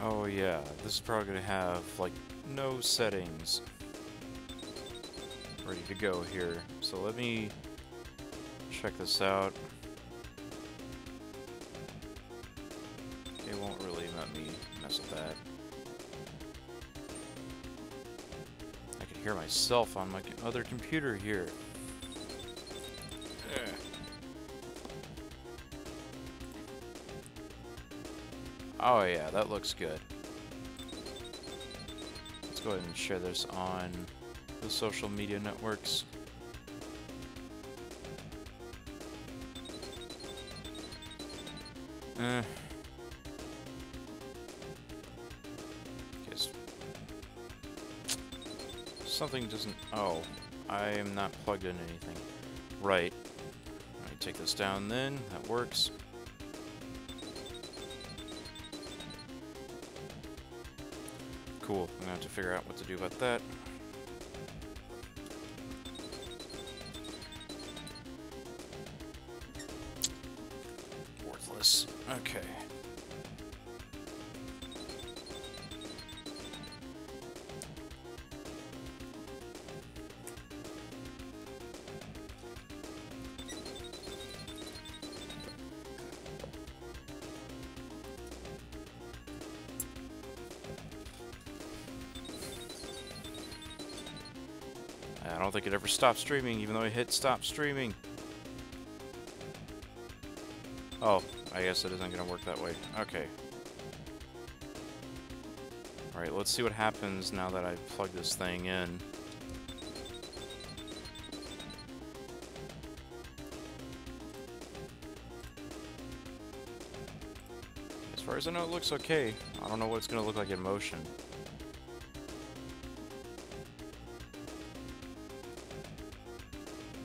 Oh yeah, this is probably gonna have, like, no settings ready to go here. So let me check this out. It won't really let me mess with that. I can hear myself on my other computer here. Oh yeah, that looks good. Let's go ahead and share this on the social media networks. Guess something doesn't... Oh, I am not plugged in anything. Right. Let me take this down then. That works. Cool. I'm gonna have to figure out what to do about that. Worthless. Okay. I don't think it ever stopped streaming, even though I hit stop streaming. Oh, I guess it isn't going to work that way. Okay. Alright, let's see what happens now that I plug this thing in. As far as I know, it looks okay. I don't know what it's going to look like in motion.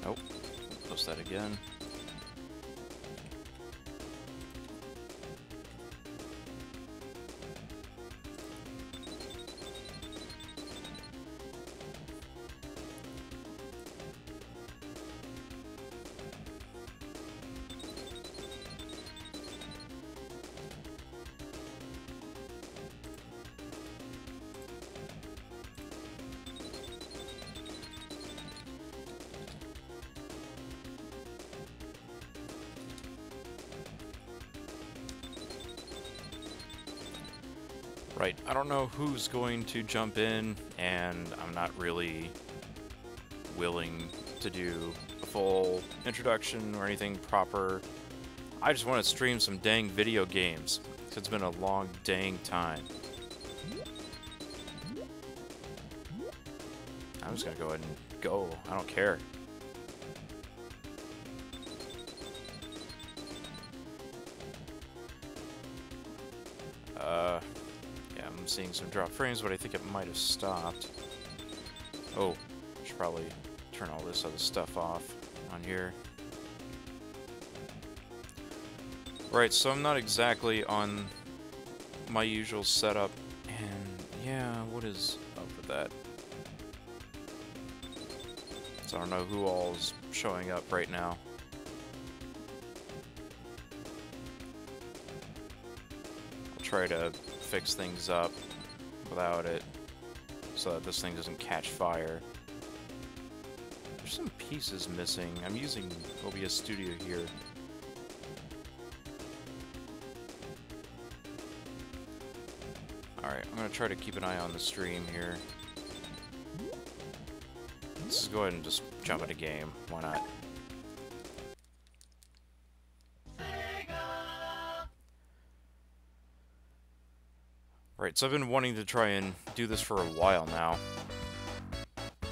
Nope. Post that again. Right, I don't know who's going to jump in, and I'm not really willing to do a full introduction or anything proper. I just want to stream some dang video games, because it's been a long dang time. I'm just gonna go ahead and go, I don't care. I'm seeing some drop frames, but I think it might have stopped. Oh, I should probably turn all this other stuff off on here. Right, so I'm not exactly on my usual setup, and yeah, what is up with that? So I don't know who all is showing up right now. I'll try to fix things up without it so that this thing doesn't catch fire. There's some pieces missing. I'm using OBS Studio here. Alright, I'm gonna try to keep an eye on the stream here. Let's just go ahead and just jump into game. Why not? Right, so I've been wanting to try and do this for a while now.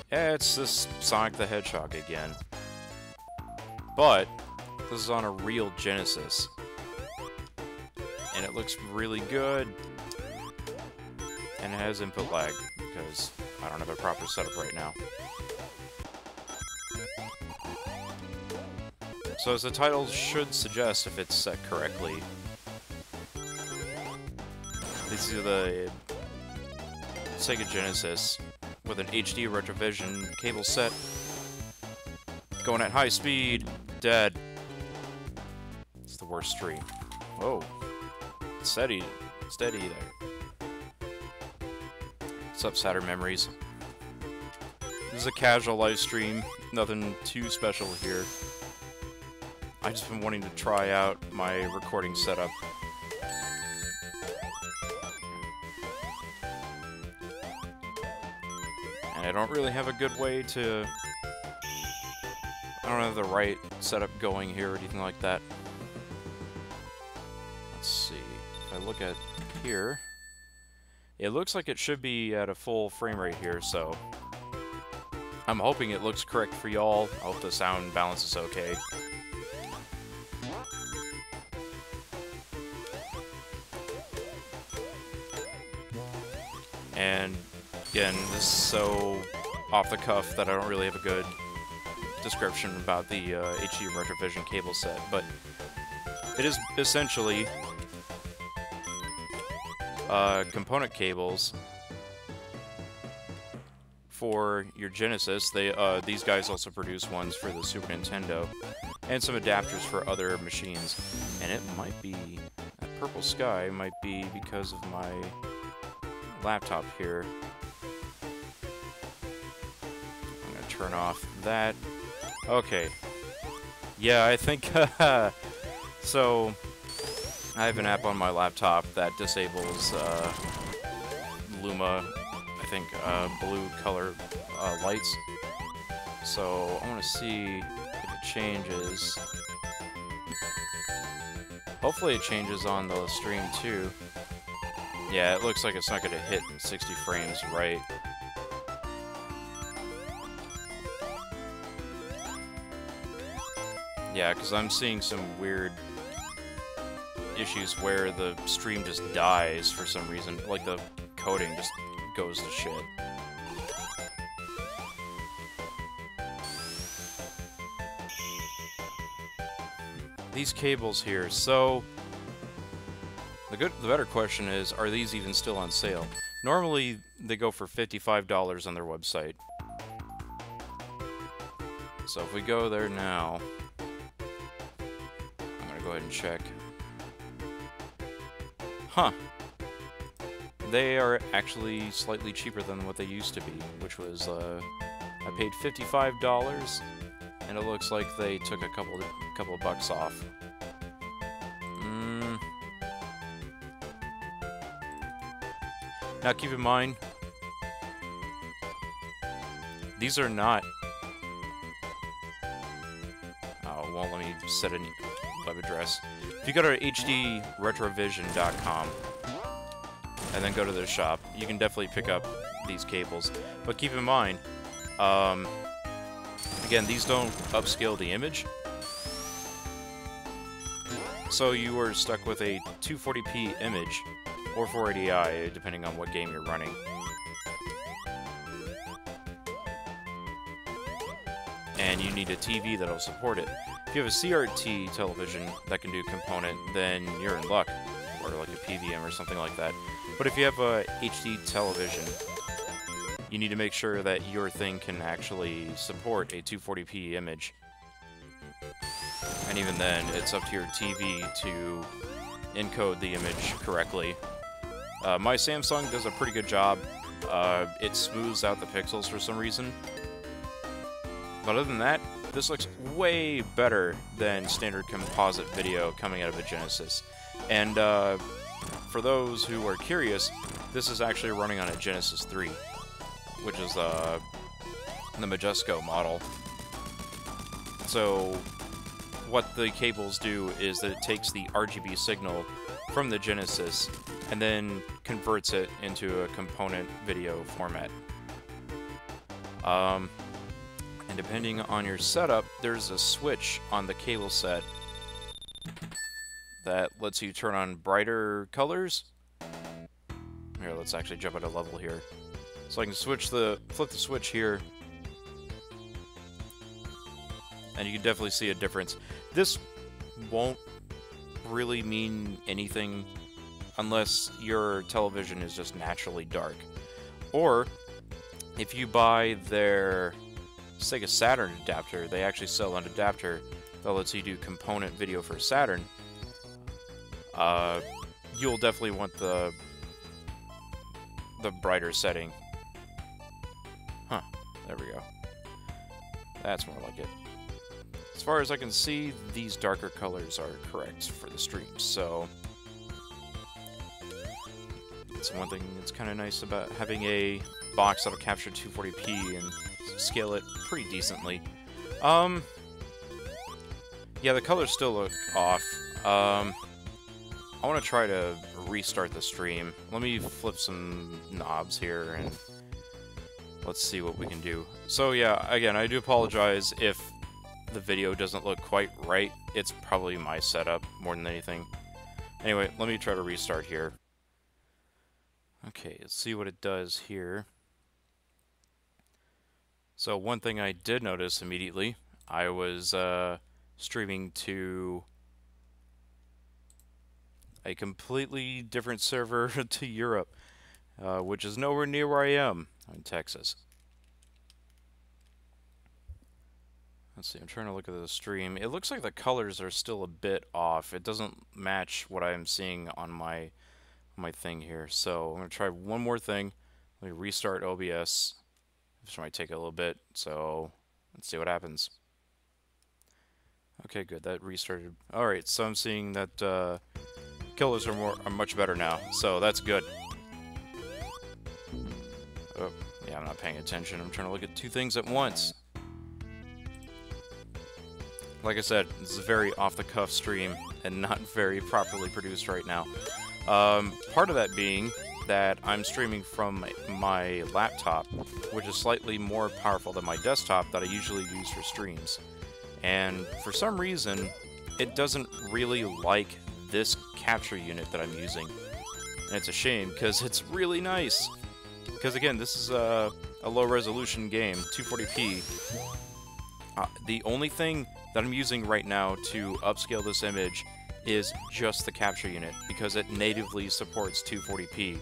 Yeah, it's this Sonic the Hedgehog again. But this is on a real Genesis. And it looks really good. And it has input lag, because I don't have a proper setup right now. So as the title should suggest, if it's set correctly, this is the SEGA Genesis with an HD Retrovision cable set, going at high speed, dead. It's the worst stream. Whoa. Steady there. What's up, Saturn Memories? This is a casual live stream, nothing too special here. I've just been wanting to try out my recording setup. And I don't really have a good way to... I don't have the right setup going here or anything like that. Let's see. If I look at here, it looks like it should be at a full frame rate here, so I'm hoping it looks correct for y'all. I hope the sound balance is okay. And again, this is so off the cuff that I don't really have a good description about the HD Retrovision cable set, but it is essentially component cables for your Genesis. These guys also produce ones for the Super Nintendo, and some adapters for other machines. And it might be, that purple sky might be because of my laptop here. I'm gonna turn off that. Okay. Yeah, I think, so, I have an app on my laptop that disables, Luma, I think, blue color, lights. So, I want to see if it changes. Hopefully it changes on the stream, too. Yeah, it looks like it's not going to hit 60 frames right. Yeah, because I'm seeing some weird issues where the stream just dies for some reason. Like, the coding just goes to shit. These cables here, so... The better question is, are these even still on sale? Normally, they go for $55 on their website. So if we go there now... I'm gonna go ahead and check. Huh. They are actually slightly cheaper than what they used to be, which was, I paid $55, and it looks like they took a couple of bucks off. Now keep in mind, these are not... Oh, it won't let me set a web address. If you go to hdretrovision.com and then go to the shop, you can definitely pick up these cables. But keep in mind, again, these don't upscale the image. So you are stuck with a 240p image, or 480i, depending on what game you're running. And you need a TV that'll support it. If you have a CRT television that can do component, then you're in luck. Or like a PVM or something like that. But if you have a HD television, you need to make sure that your thing can actually support a 240p image. And even then, it's up to your TV to encode the image correctly. My Samsung does a pretty good job. It smooths out the pixels for some reason. But other than that, this looks way better than standard composite video coming out of a Genesis. And for those who are curious, this is actually running on a Genesis 3, which is the Majesco model. So what the cables do is that it takes the RGB signal from the Genesis and then converts it into a component video format. And depending on your setup, there's a switch on the cable set that lets you turn on brighter colors. Here, let's actually jump at a level here. So I can flip the switch here, and you can definitely see a difference. This won't really mean anything unless your television is just naturally dark. Or, if you buy their SEGA Saturn adapter, they actually sell an adapter that lets you do component video for Saturn. You'll definitely want the brighter setting, There we go. That's more like it. As far as I can see, these darker colors are correct for the stream, so that's one thing that's kind of nice about having a box that'll capture 240p and scale it pretty decently. Yeah, the colors still look off. I want to try to restart the stream. Let me flip some knobs here and let's see what we can do. So yeah, again, I do apologize if the video doesn't look quite right. It's probably my setup more than anything. Anyway, let me try to restart here. Okay, let's see what it does here. So one thing I did notice immediately, I was streaming to a completely different server to Europe, which is nowhere near where I am, in Texas. Let's see, I'm trying to look at the stream. It looks like the colors are still a bit off. It doesn't match what I'm seeing on my thing here. So I'm going to try one more thing. Let me restart OBS, which might take a little bit. So let's see what happens. Okay, good. That restarted. Alright, so I'm seeing that colors are much better now. So that's good. Oh, yeah, I'm not paying attention. I'm trying to look at two things at once. Like I said, this is a very off-the-cuff stream and not very properly produced right now. Part of that being that I'm streaming from my laptop, which is slightly more powerful than my desktop that I usually use for streams. And for some reason, it doesn't really like this capture unit that I'm using. And it's a shame, because it's really nice. Because again, this is a low-resolution game, 240p. The only thing that I'm using right now to upscale this image is just the capture unit, because it natively supports 240p.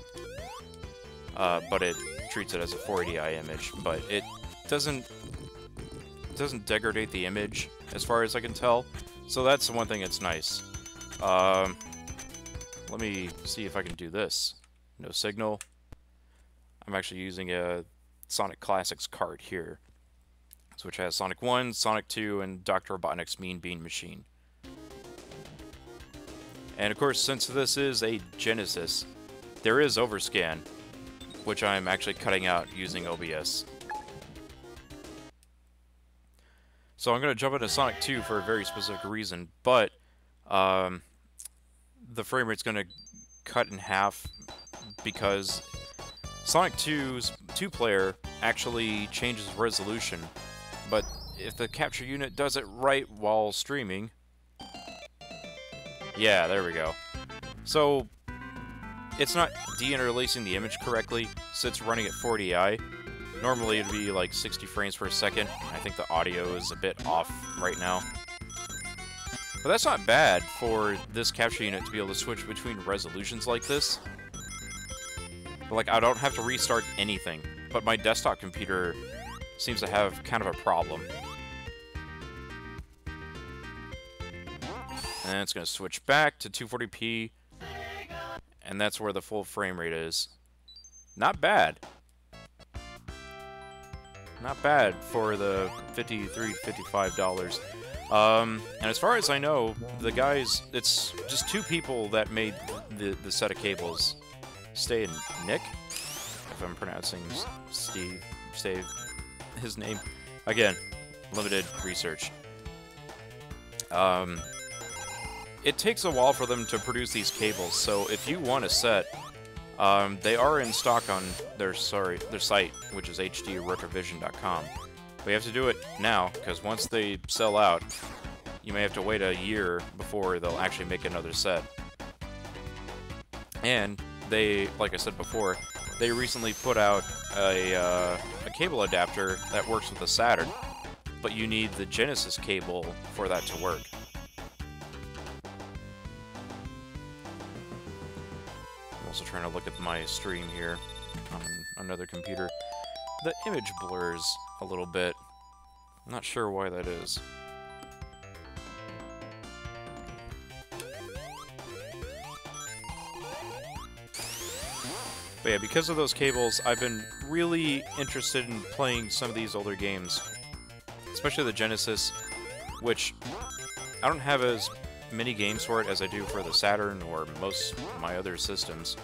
But it treats it as a 480i image, but it doesn't degrade the image, as far as I can tell. So that's the one thing that's nice. Let me see if I can do this. No signal. I'm actually using a Sonic Classics cart here, which has Sonic 1, Sonic 2, and Dr. Robotnik's Mean Bean Machine. And of course, since this is a Genesis, there is overscan, which I'm actually cutting out using OBS. So I'm going to jump into Sonic 2 for a very specific reason, but the frame rate's going to cut in half because Sonic 2's two-player actually changes resolution, but if the capture unit does it right while streaming... Yeah, there we go. So, it's not deinterlacing the image correctly, so it's running at 480i. Normally it'd be like 60 frames per second. I think the audio is a bit off right now. But that's not bad for this capture unit to be able to switch between resolutions like this. But, like, I don't have to restart anything. But my desktop computer seems to have kind of a problem. And it's going to switch back to 240p. And that's where the full frame rate is. Not bad. Not bad for the $53, $55. And as far as I know, the guys, it's just two people that made the set of cables. Stay and Nick, if I'm pronouncing Steve, his name. Again, limited research. It takes a while for them to produce these cables, so if you want a set, they are in stock on their site, which is hdretrovision.com. But you have to do it now, because once they sell out, you may have to wait a year before they'll actually make another set. And they, like I said before, they recently put out a cable adapter that works with the Saturn, but you need the Genesis cable for that to work. I'm also trying to look at my stream here on another computer. The image blurs a little bit. I'm not sure why that is. But yeah, because of those cables, I've been really interested in playing some of these older games. Especially the Genesis, which I don't have as many games for it as I do for the Saturn or most of my other systems.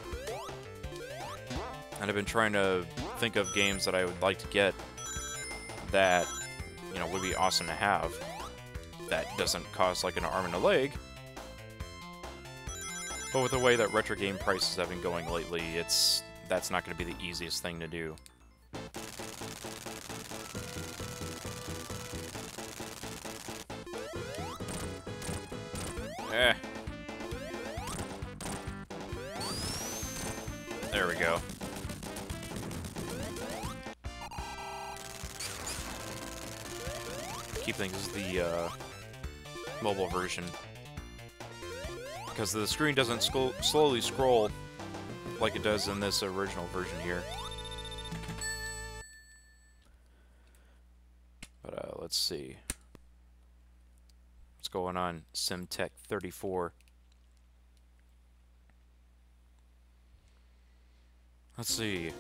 And I've been trying to think of games that I would like to get that, you know, would be awesome to have. That doesn't cost like an arm and a leg. But with the way that retro game prices have been going lately, that's not going to be the easiest thing to do. There we go. Keep things as the mobile version. Because the screen doesn't slowly scroll like it does in this original version here. But let's see. What's going on? SimTech 34. Let's see.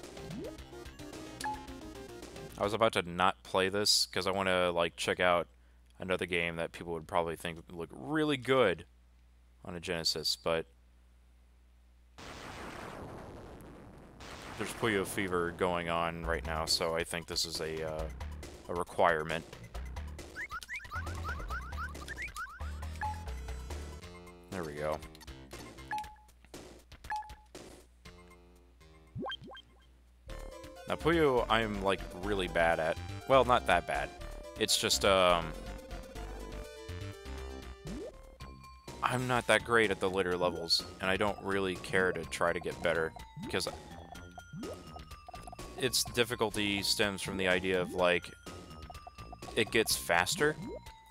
I was about to not play this because I want to like check out another game that people would probably think would look really good on a Genesis, but there's Puyo Fever going on right now, so I think this is a requirement. There we go. Now Puyo, I'm like really bad at. Well, not that bad. It's just I'm not that great at the later levels, and I don't really care to try to get better, because its difficulty stems from the idea of, like, it gets faster,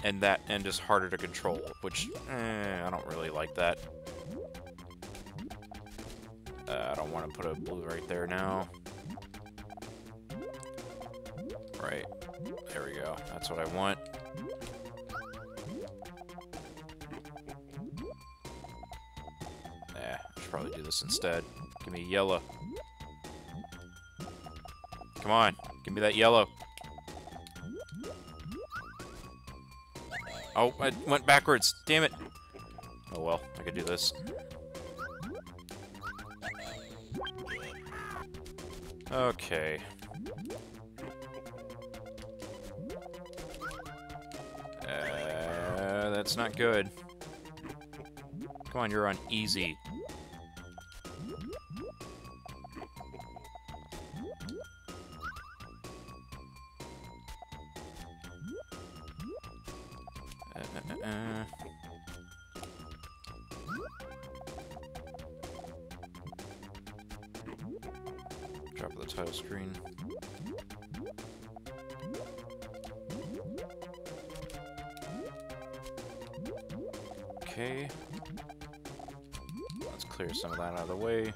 and just harder to control, which, I don't really like that. I don't want to put a blue right there now. Right. There we go. That's what I want. I should probably do this instead. Give me yellow. Come on, give me that yellow. Oh, I went backwards. Damn it. Oh well, I could do this. Okay. That's not good. Come on, you're on easy. Drop the title screen. Okay. Let's clear some of that out of the way.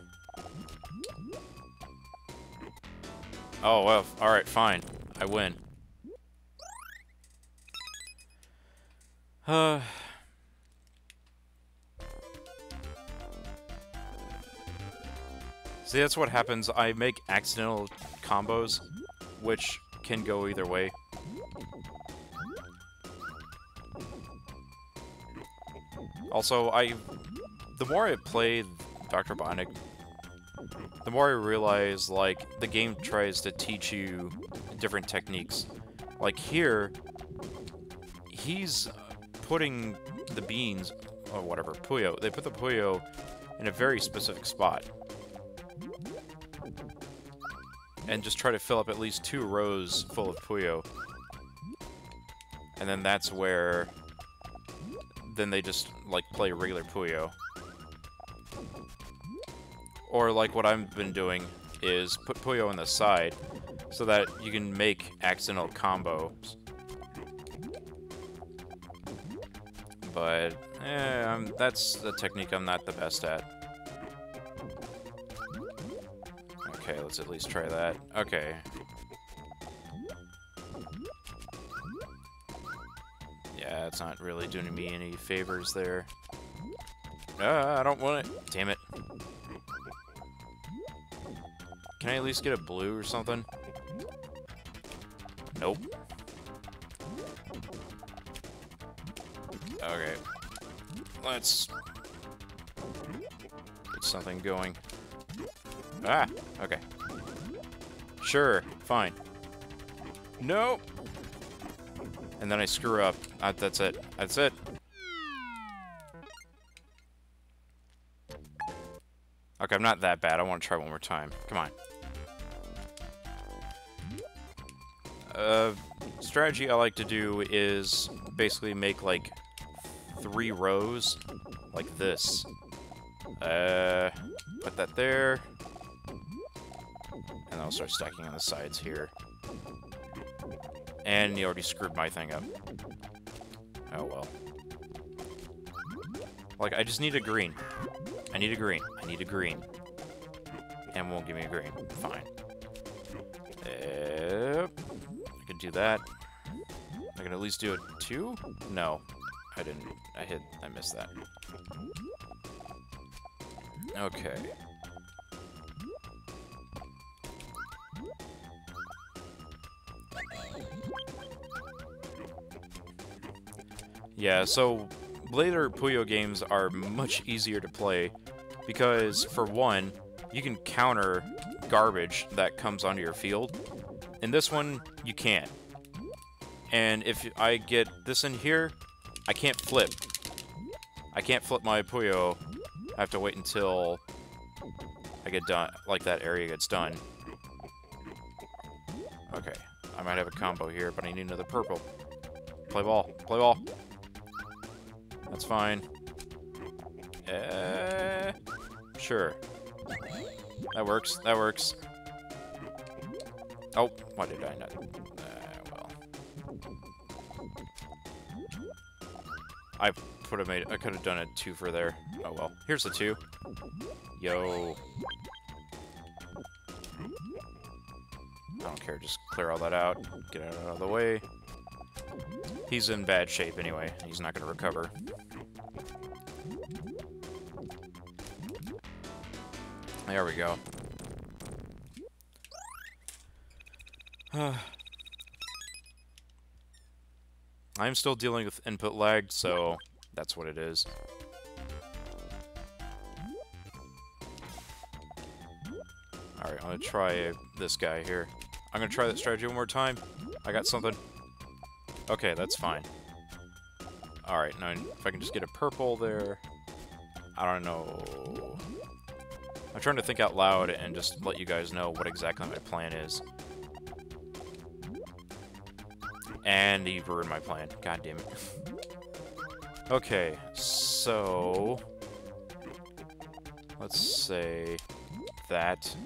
Oh, well, alright, fine. I win. See, that's what happens. I make accidental combos, which can go either way. Also, the more I play Dr. Robotnik, the more I realize, like, the game tries to teach you different techniques. Like here, he's putting the beans, or whatever, Puyo, they put the Puyo in a very specific spot. And just try to fill up at least 2 rows full of Puyo. And then that's where then they just, like, play regular Puyo. Or, like, what I've been doing is put Puyo on the side so that you can make accidental combos. But, that's the technique I'm not the best at. Okay, let's at least try that. Okay. Yeah, it's not really doing me any favors there. I don't want it. Damn it. Can I at least get a blue or something? Nope. Okay. Let's get something going. Ah! Okay. Sure, fine. No! And then I screw up. That's it. That's it. Okay, I'm not that bad. I want to try one more time. Come on. Strategy I like to do is basically make, like, 3 rows, like this. Put that there. And I'll start stacking on the sides here. And you already screwed my thing up. Oh, well. Like, I just need a green. I need a green. I need a green. And won't give me a green. Fine. I can do that. I can at least do a 2? No. I didn't. I missed that. Okay. Yeah, so later Puyo games are much easier to play because, for one, you can counter garbage that comes onto your field. In this one, you can't. And if I get this in here, I can't flip. I can't flip my Puyo. I have to wait until I get done, like that area gets done. Okay, I might have a combo here, but I need another purple. Play ball. Play ball. That's fine. Sure. That works. That works. Oh, why did I not? Well. I could have done a 2 for there. Oh well. Here's the 2. Yo. I don't care. Just clear all that out. Get it out of the way. He's in bad shape anyway. He's not going to recover. There we go. I'm still dealing with input lag, so that's what it is. Alright, I'm gonna try this guy here. I'm gonna try that strategy one more time. I got something. Okay, that's fine. Alright, now if I can just get a purple there. I don't know. I'm trying to think out loud and just let you guys know what exactly my plan is. And he ruined my plan. God damn it. Okay, so... let's say... that.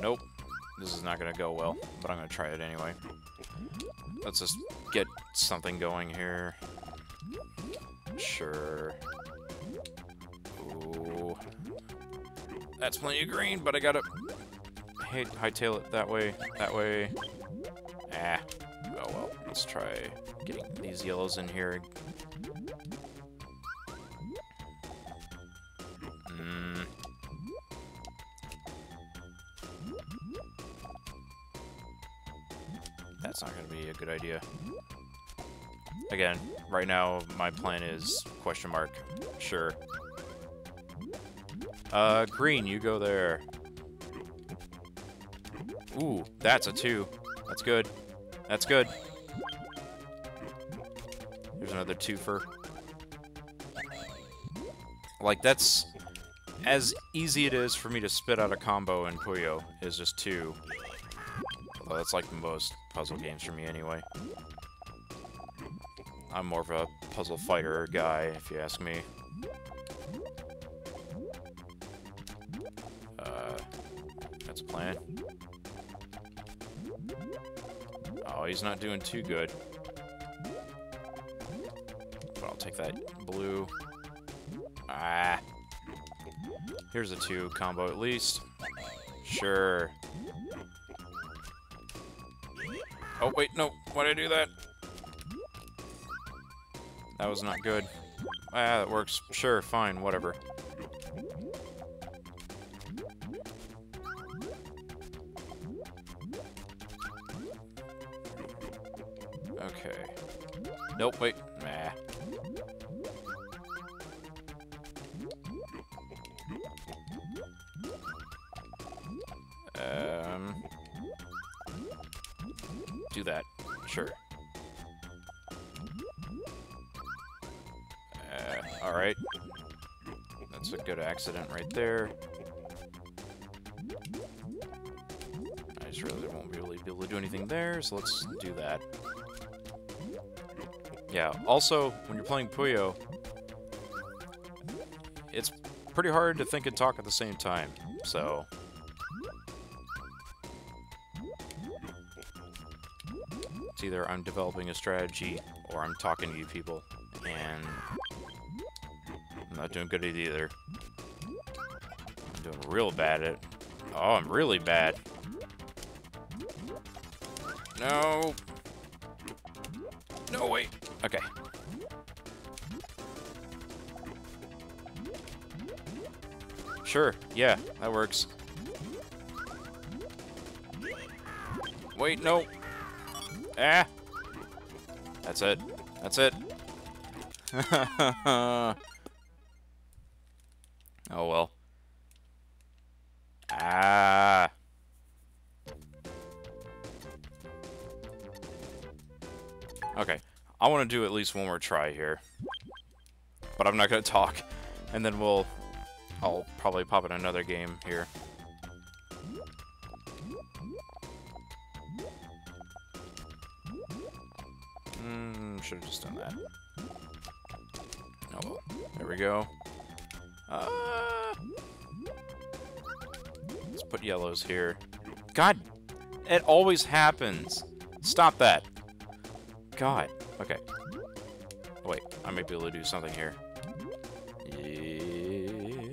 Nope. This is not gonna go well, but I'm gonna try it anyway. Let's just get something going here. Sure. Ooh. That's plenty of green, but I gotta hightail it that way, that way. Ah. Oh well. Let's try getting these yellows in here. That's not going to be a good idea. Again, right now, my plan is question mark. Sure. Green, you go there. Ooh, that's a 2. That's good. That's good. Here's another 2 for... like, that's... as easy it is for me to spit out a combo in Puyo, is just 2. Although that's like most puzzle games for me anyway. I'm more of a puzzle fighter guy, if you ask me. That's a plan. Oh, he's not doing too good. But I'll take that blue. Ah. Here's a 2 combo at least. Sure. Oh, wait, no. Why'd I do that? That was not good. Ah, that works. Sure, fine, whatever. Okay. Nope, wait. Nah. Do that. Sure. Alright. That's a good accident right there. I just really won't really be able to do anything there, so let's do that. Yeah, also, when you're playing Puyo, it's pretty hard to think and talk at the same time, so... It's either I'm developing a strategy, or I'm talking to you people, and... I'm not doing good at either. I'm doing real bad at it. Oh, I'm really bad. No! No, wait! Okay. Sure, yeah, that works. Wait, no! Ah! That's it. That's it. Oh well. Ah! Okay. I want to do at least one more try here. But I'm not going to talk. And then I'll probably pop in another game here. Should have just done that. Oh well. There we go. Let's put yellows here. God! It always happens! Stop that! God. Okay. Oh, wait. I might be able to do something here. Yeah.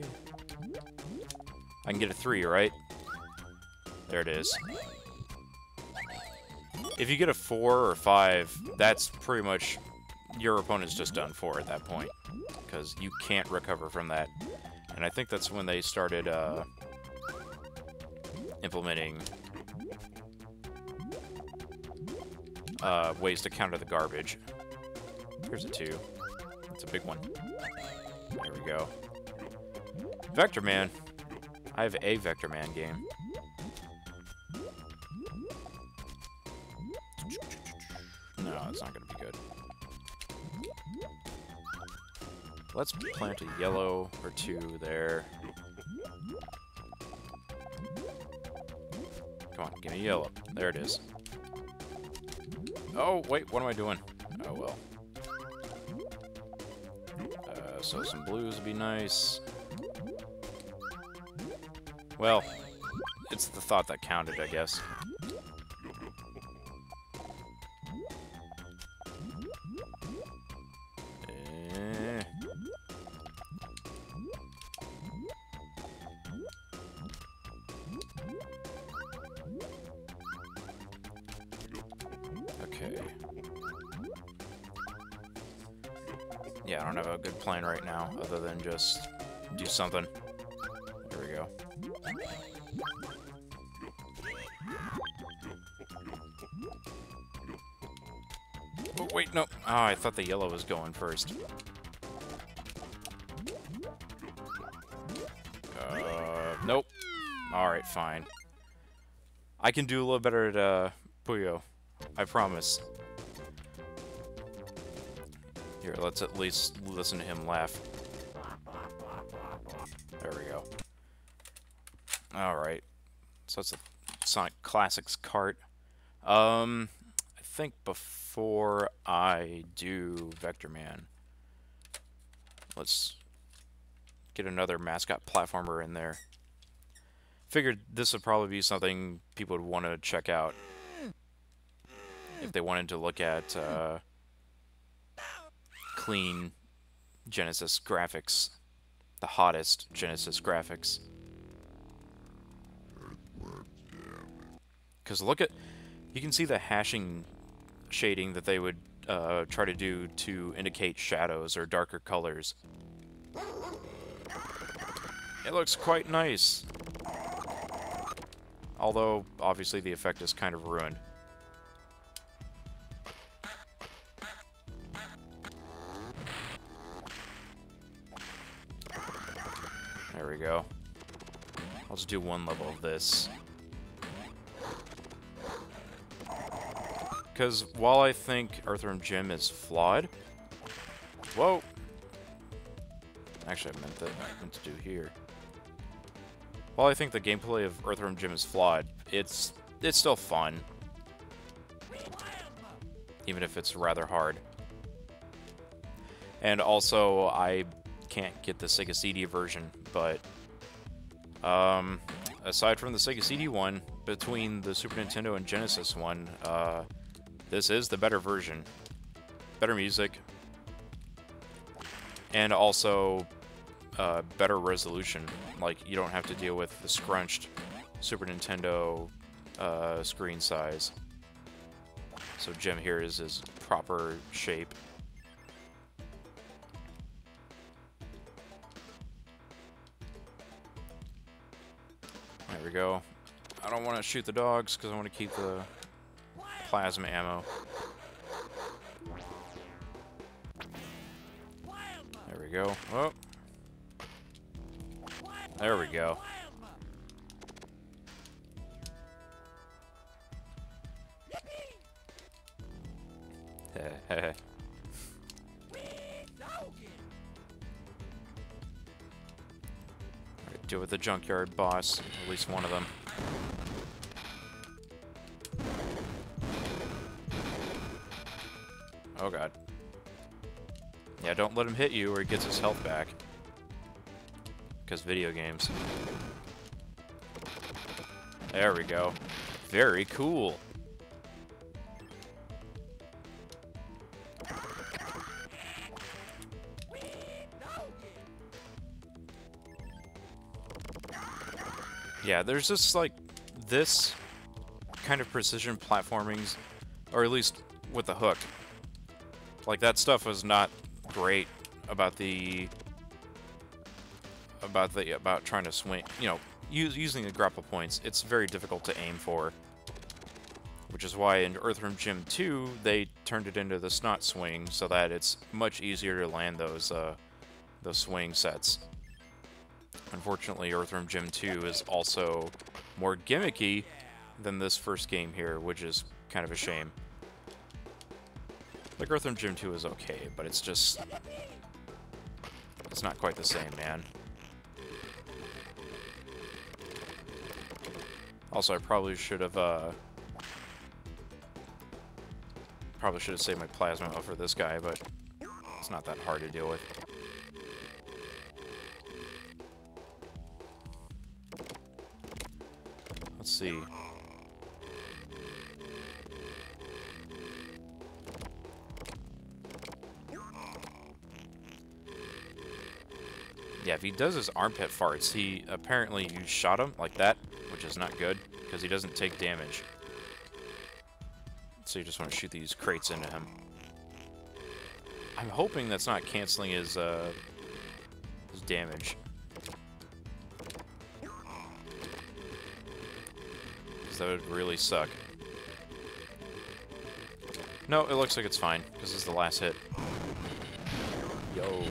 I can get a 3, right? There it is. If you get a 4 or 5, that's pretty much... your opponent's just done for at that point. Because you can't recover from that. And I think that's when they started, implementing... ways to counter the garbage. Here's a 2. That's a big one. There we go. Vectorman. I have a Vectorman game. No, it's not going to be good. Let's plant a yellow or 2 there. Come on, give me yellow. There it is. Oh, wait, what am I doing? Oh, well. So some blues would be nice. Well, it's the thought that counted, I guess. Okay. Yeah, I don't have a good plan right now, other than just do something. There we go. Oh, wait, no. Oh, I thought the yellow was going first. Nope. Alright, fine. I can do a little better at, Puyo. I promise. Here, let's at least listen to him laugh. There we go. Alright. So that's a Sonic Classics cart. I think before I do Vectorman, let's get another mascot platformer in there. Figured this would probably be something people would want to check out if they wanted to look at clean Genesis graphics, the hottest Genesis graphics. Because look at, you can see the hashing shading that they would try to do to indicate shadows or darker colors. It looks quite nice. Although, obviously, the effect is kind of ruined. There we go. I'll just do one level of this. Because while I think Earthworm Jim is flawed... Whoa! Actually, I meant to do here. While I think the gameplay of Earthworm Jim is flawed, it's still fun. Even if it's rather hard. And also, I can't get the Sega CD version, but... aside from the Sega CD one, between the Super Nintendo and Genesis one, this is the better version. Better music. And also, better resolution. Like, you don't have to deal with the scrunched Super Nintendo screen size. So Jim here is his proper shape. There we go. I don't want to shoot the dogs because I want to keep the plasma ammo. There we go. Oh. There we go. Alright, deal with the junkyard boss, at least one of them. Oh god. Yeah, don't let him hit you or he gets his health back. Because video games. There we go. Very cool. Yeah, there's just like this kind of precision platformings, or at least with the hook. Like that stuff was not great about trying to swing, you know, using the grapple points. It's very difficult to aim for, which is why in Earthworm Jim 2 they turned it into the snot swing so that it's much easier to land those swing sets. Unfortunately, Earthworm Jim 2 is also more gimmicky than this first game here, which is kind of a shame. Like, Earthworm Jim 2 is okay, but it's just... it's not quite the same, man. Also, I probably should have saved my plasma for this guy, but it's not that hard to deal with. Let's see. Yeah, if he does his armpit farts, he apparently you shot him like that, which is not good, because he doesn't take damage. So you just want to shoot these crates into him. I'm hoping that's not canceling his damage. Because that would really suck. No, it looks like it's fine. This is the last hit. Yo.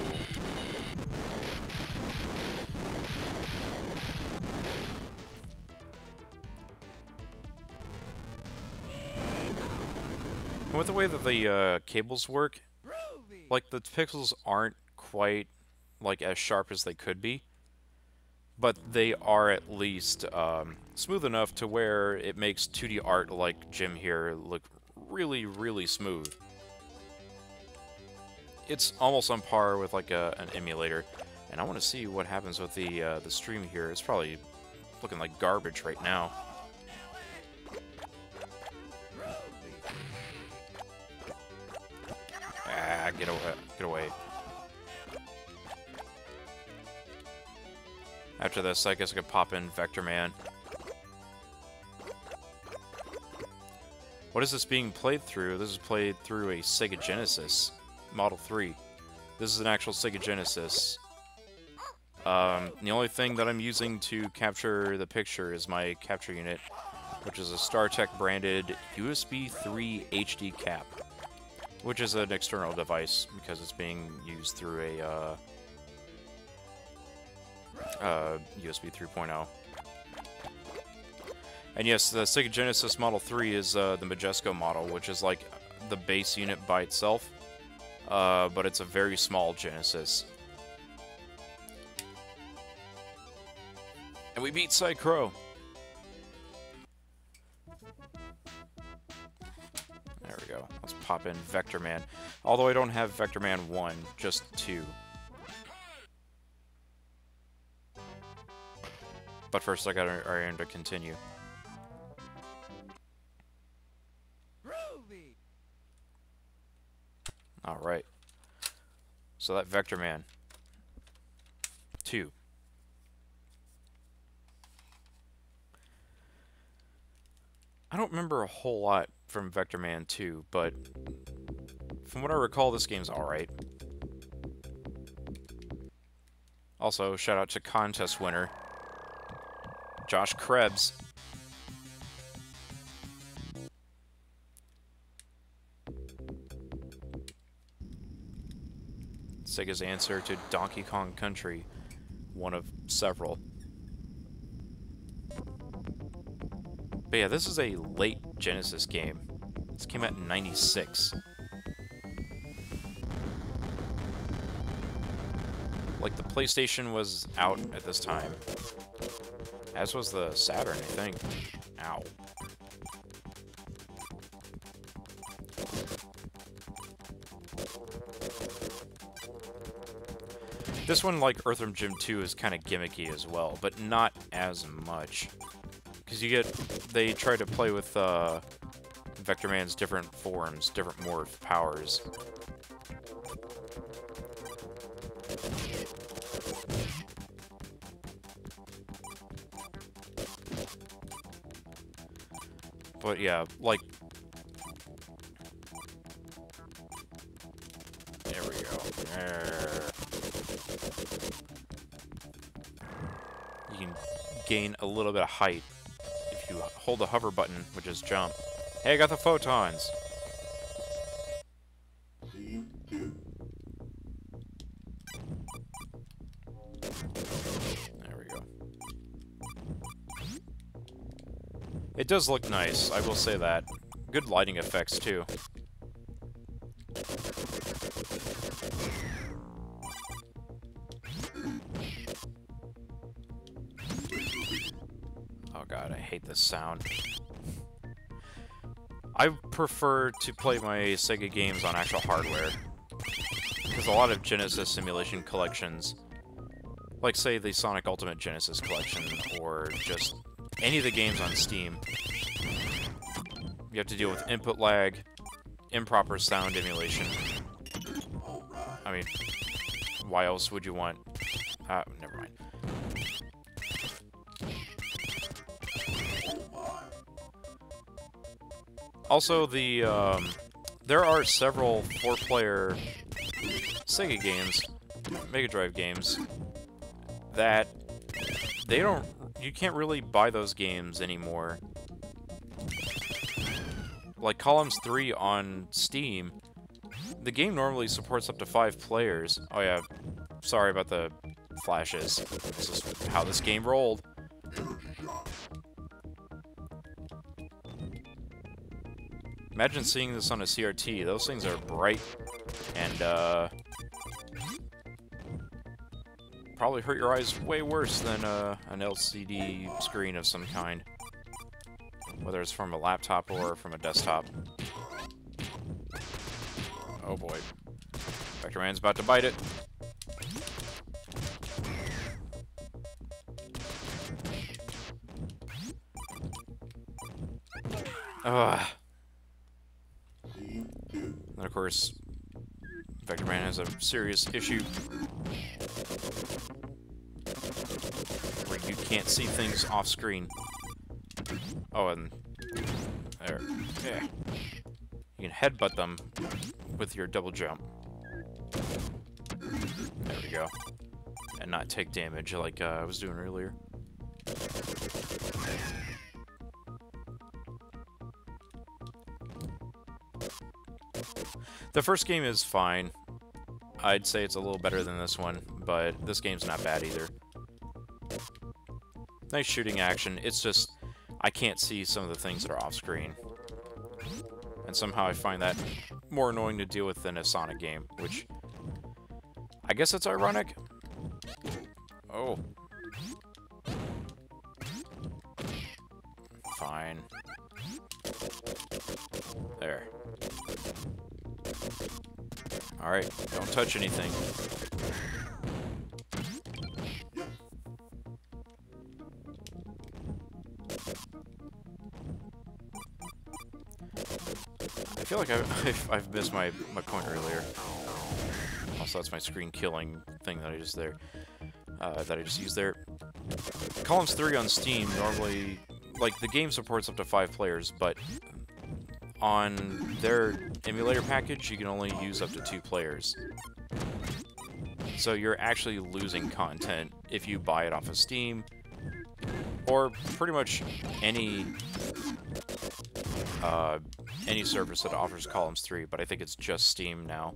And with the way that the cables work, like, the pixels aren't quite, like, as sharp as they could be, but they are at least smooth enough to where it makes 2D art like Jim here look really, really smooth. It's almost on par with, like, an emulator, and I want to see what happens with the stream here. It's probably looking like garbage right now. Ah, get away, get away. After this, I guess I could pop in Vectorman. What is this being played through? This is played through a SEGA Genesis Model 3. This is an actual SEGA Genesis. The only thing that I'm using to capture the picture is my capture unit, which is a StarTech branded USB 3 HD cap, which is an external device because it's being used through a USB 3.0. And yes, the SEGA Genesis Model 3 is the Majesco model, which is like the base unit by itself, but it's a very small Genesis. And we beat Crow. There we go. Let's pop in Vectorman. Although I don't have Vectorman 1, just 2. But first I gotta iron to continue. Alright. So that Vectorman 2. I don't remember a whole lot from Vectorman 2, but from what I recall, this game's alright. Also, shout out to contest winner, Josh Krebs. Sega's answer to Donkey Kong Country, one of several. But yeah, this is a late Genesis game. This came out in '96. Like, the PlayStation was out at this time. As was the Saturn, I think. Ow. This one, like Earthworm Jim 2, is kind of gimmicky as well, but not as much. Because they try to play with Vectorman's different forms, different morph powers. But yeah, like... There we go. You can gain a little bit of height if you hold the hover button, which is jump. Hey, I got the photons! There we go. It does look nice, I will say that. Good lighting effects, too. Oh god, I hate this sound. I prefer to play my SEGA games on actual hardware, because a lot of Genesis simulation collections, like say the Sonic Ultimate Genesis collection, or just any of the games on Steam, you have to deal with input lag, improper sound emulation. I mean, why else would you want... never mind. Also, there are several 4-player SEGA games, Mega Drive games, that you can't really buy those games anymore. Like Columns 3 on Steam, the game normally supports up to 5 players. Oh yeah, sorry about the flashes. This is how this game rolled. Imagine seeing this on a CRT. Those things are bright and probably hurt your eyes way worse than an LCD screen of some kind. Whether it's from a laptop or from a desktop. Oh boy. Vectorman's about to bite it. Ugh. And of course, Vectorman has a serious issue where you can't see things off screen. Oh, and There. Yeah. You can headbutt them with your double jump. There we go. And not take damage like I was doing earlier. The first game is fine. I'd say it's a little better than this one, but this game's not bad either. Nice shooting action. It's just, I can't see some of the things that are off-screen. And somehow I find that more annoying to deal with than a Sonic game, which... I guess it's ironic. Oh. Fine. There. Alright, don't touch anything. I feel like I've missed my point earlier. Also, that's my screen killing thing that I just used there. Columns 3 on Steam normally, like, the game supports up to 5 players, but on their emulator package, you can only use up to 2 players. So you're actually losing content if you buy it off of Steam, or pretty much any service that offers Columns 3, but I think it's just Steam now.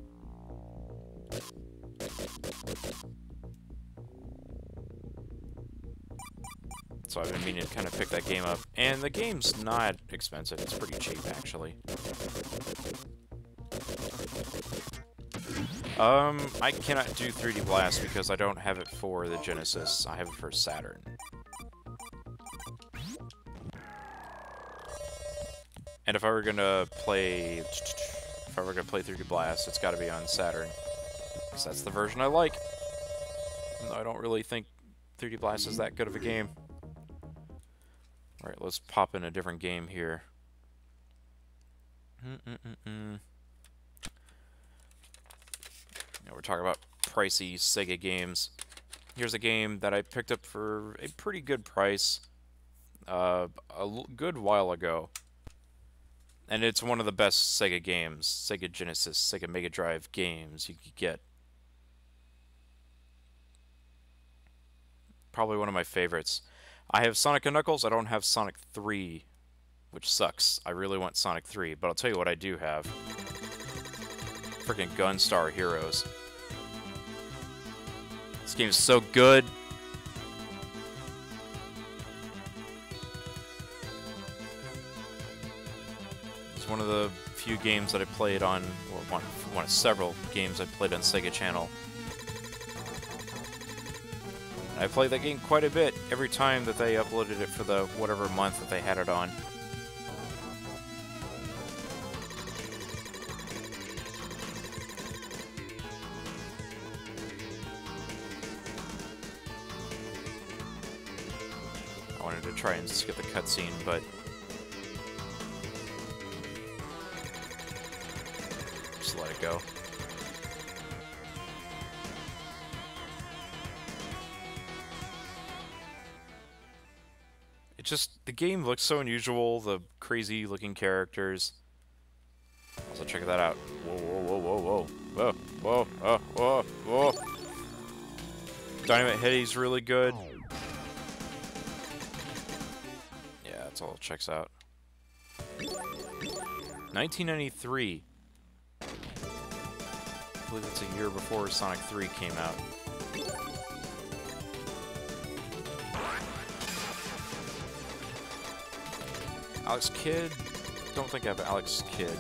So I've been meaning to kind of pick that game up. And the game's not expensive. It's pretty cheap, actually. I cannot do 3D Blast because I don't have it for the Genesis. I have it for Saturn. And if I were gonna play 3D Blast, it's gotta be on Saturn. Because that's the version I like. Even though I don't really think 3D Blast is that good of a game. Alright, let's pop in a different game here. Now we're talking about pricey SEGA games. Here's a game that I picked up for a pretty good price a good while ago. And it's one of the best SEGA games, SEGA Genesis, SEGA Mega Drive games you could get. Probably one of my favorites. I have Sonic and Knuckles, I don't have Sonic 3, which sucks. I really want Sonic 3, but I'll tell you what I do have. Freaking Gunstar Heroes. This game is so good. It's one of the few games that I played on, or one of several games I played on SEGA Channel. I played that game quite a bit every time that they uploaded it for the whatever month that they had it on. I wanted to try and skip the cutscene, but just let it go. The game looks so unusual, the crazy looking characters. Also, check that out. Whoa, whoa, whoa, whoa, whoa. Whoa, whoa, whoa, whoa. Dynamite Heady's really good. Yeah, that's all checks out. 1993. I believe it's a year before Sonic 3 came out. Alex Kidd? Don't think I have Alex Kidd.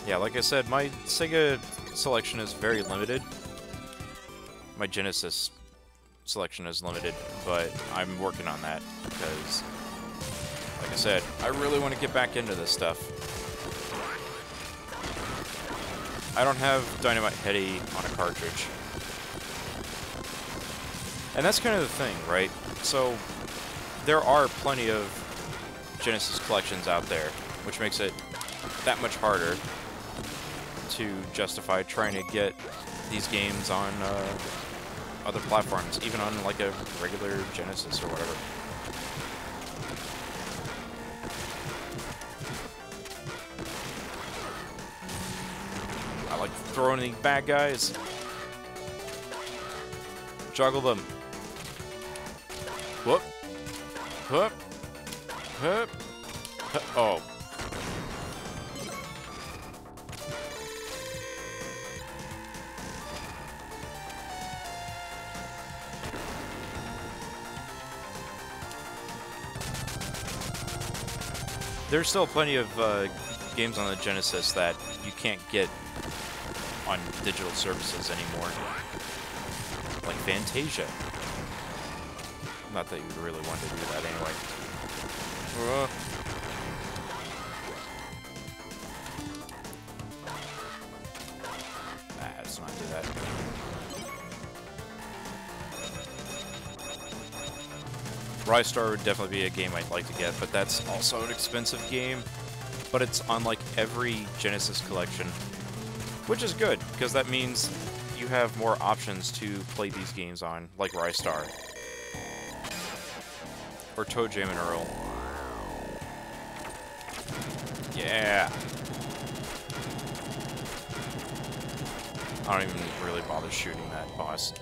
Yeah, like I said, my SEGA selection is very limited. My Genesis selection is limited, but I'm working on that because, like I said, I really want to get back into this stuff. I don't have Dynamite Heady on a cartridge. And that's kind of the thing, right? So, there are plenty of Genesis collections out there, which makes it that much harder to justify trying to get these games on other platforms, even on like a regular Genesis or whatever. Not like throwing any bad guys. Juggle them. Whoop. Whoop. Whoop. Oh. There's still plenty of games on the Genesis that you can't get on digital services anymore. Like Fantasia. Not that you really want to do that anyway. Let's not do that. Rystar would definitely be a game I'd like to get, but that's also an expensive game. But it's on like every Genesis collection, which is good, because that means you have more options to play these games on, like Rystar. Or Toe Jam and Earl. Yeah! I don't even really bother shooting that boss.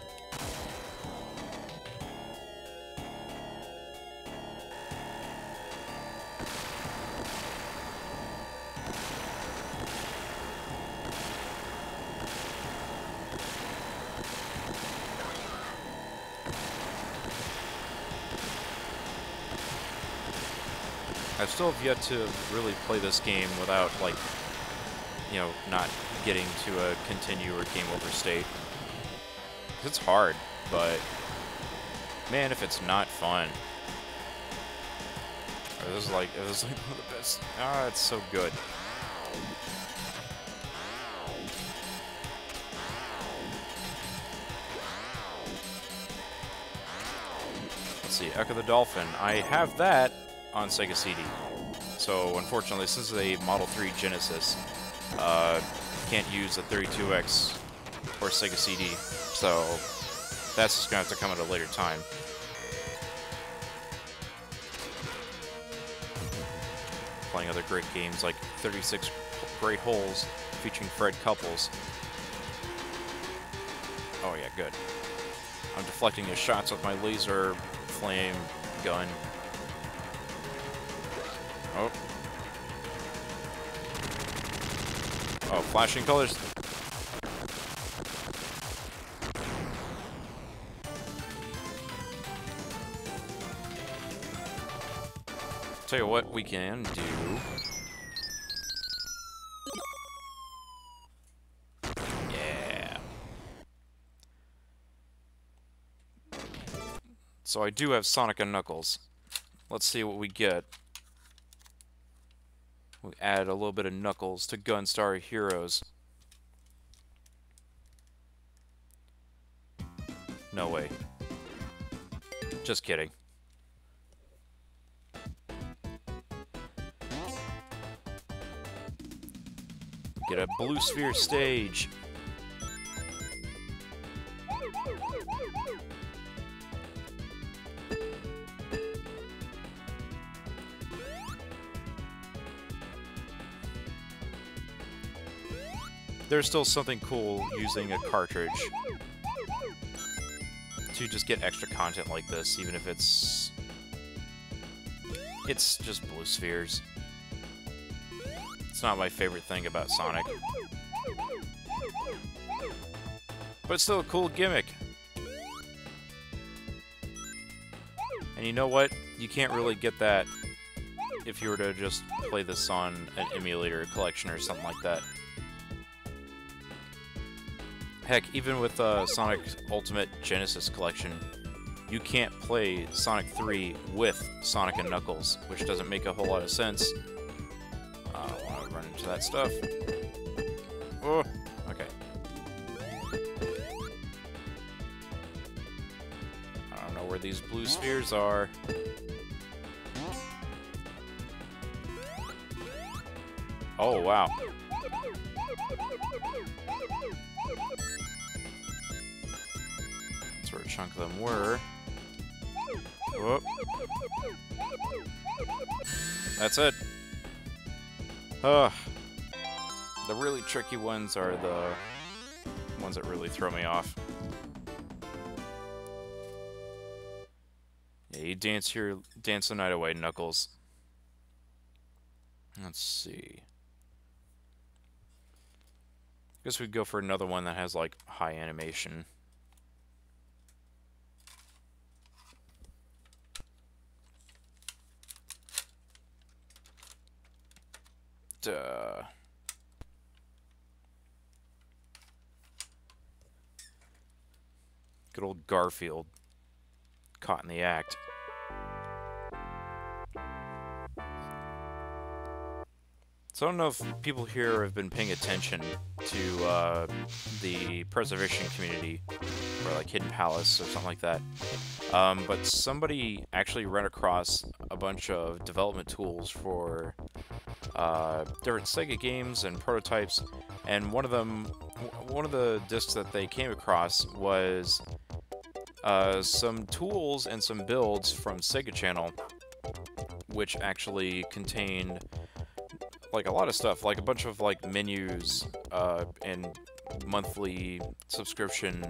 I still have yet to really play this game without, like, you know, not getting to a continue or game over state. It's hard, but man, if it's not fun. It was like one of the best. Ah, it's so good. Let's see, Echo the Dolphin. I have that on Sega CD. So, unfortunately, since it's a Model 3 Genesis, can't use a 32X or Sega CD, so that's just gonna have to come at a later time. Playing other great games like 36 Great Holes featuring Fred Couples. Oh yeah, good. I'm deflecting his shots with my laser flame gun. Oh. Oh, flashing colors. Tell you what we can do. Yeah. So I do have Sonic and Knuckles. Let's see what we get. We add a little bit of Knuckles to Gunstar Heroes. No way. Just kidding. Get a blue sphere stage. There's still something cool using a cartridge to just get extra content like this, even if it's just blue spheres. It's not my favorite thing about Sonic, but it's still a cool gimmick. And you know what? You can't really get that if you were to just play this on an emulator collection or something like that. Heck, even with Sonic Ultimate Genesis Collection, you can't play Sonic 3 with Sonic and Knuckles, which doesn't make a whole lot of sense. I don't want to run into that stuff. Oh, okay. I don't know where these blue spheres are. Oh, wow. That's where a chunk of them were. Whoop. That's it. Ugh. The really tricky ones are the ones that really throw me off. Yeah, you dance the night away, Knuckles. Let's see. Guess we'd go for another one that has, like, high animation. Duh. Good old Garfield. Caught in the act. So I don't know if people here have been paying attention to the preservation community, or like Hidden Palace or something like that. But somebody actually ran across a bunch of development tools for different SEGA games and prototypes, and one of the discs that they came across was some tools and some builds from SEGA Channel, which actually contained like a lot of stuff, like a bunch of like menus and monthly subscription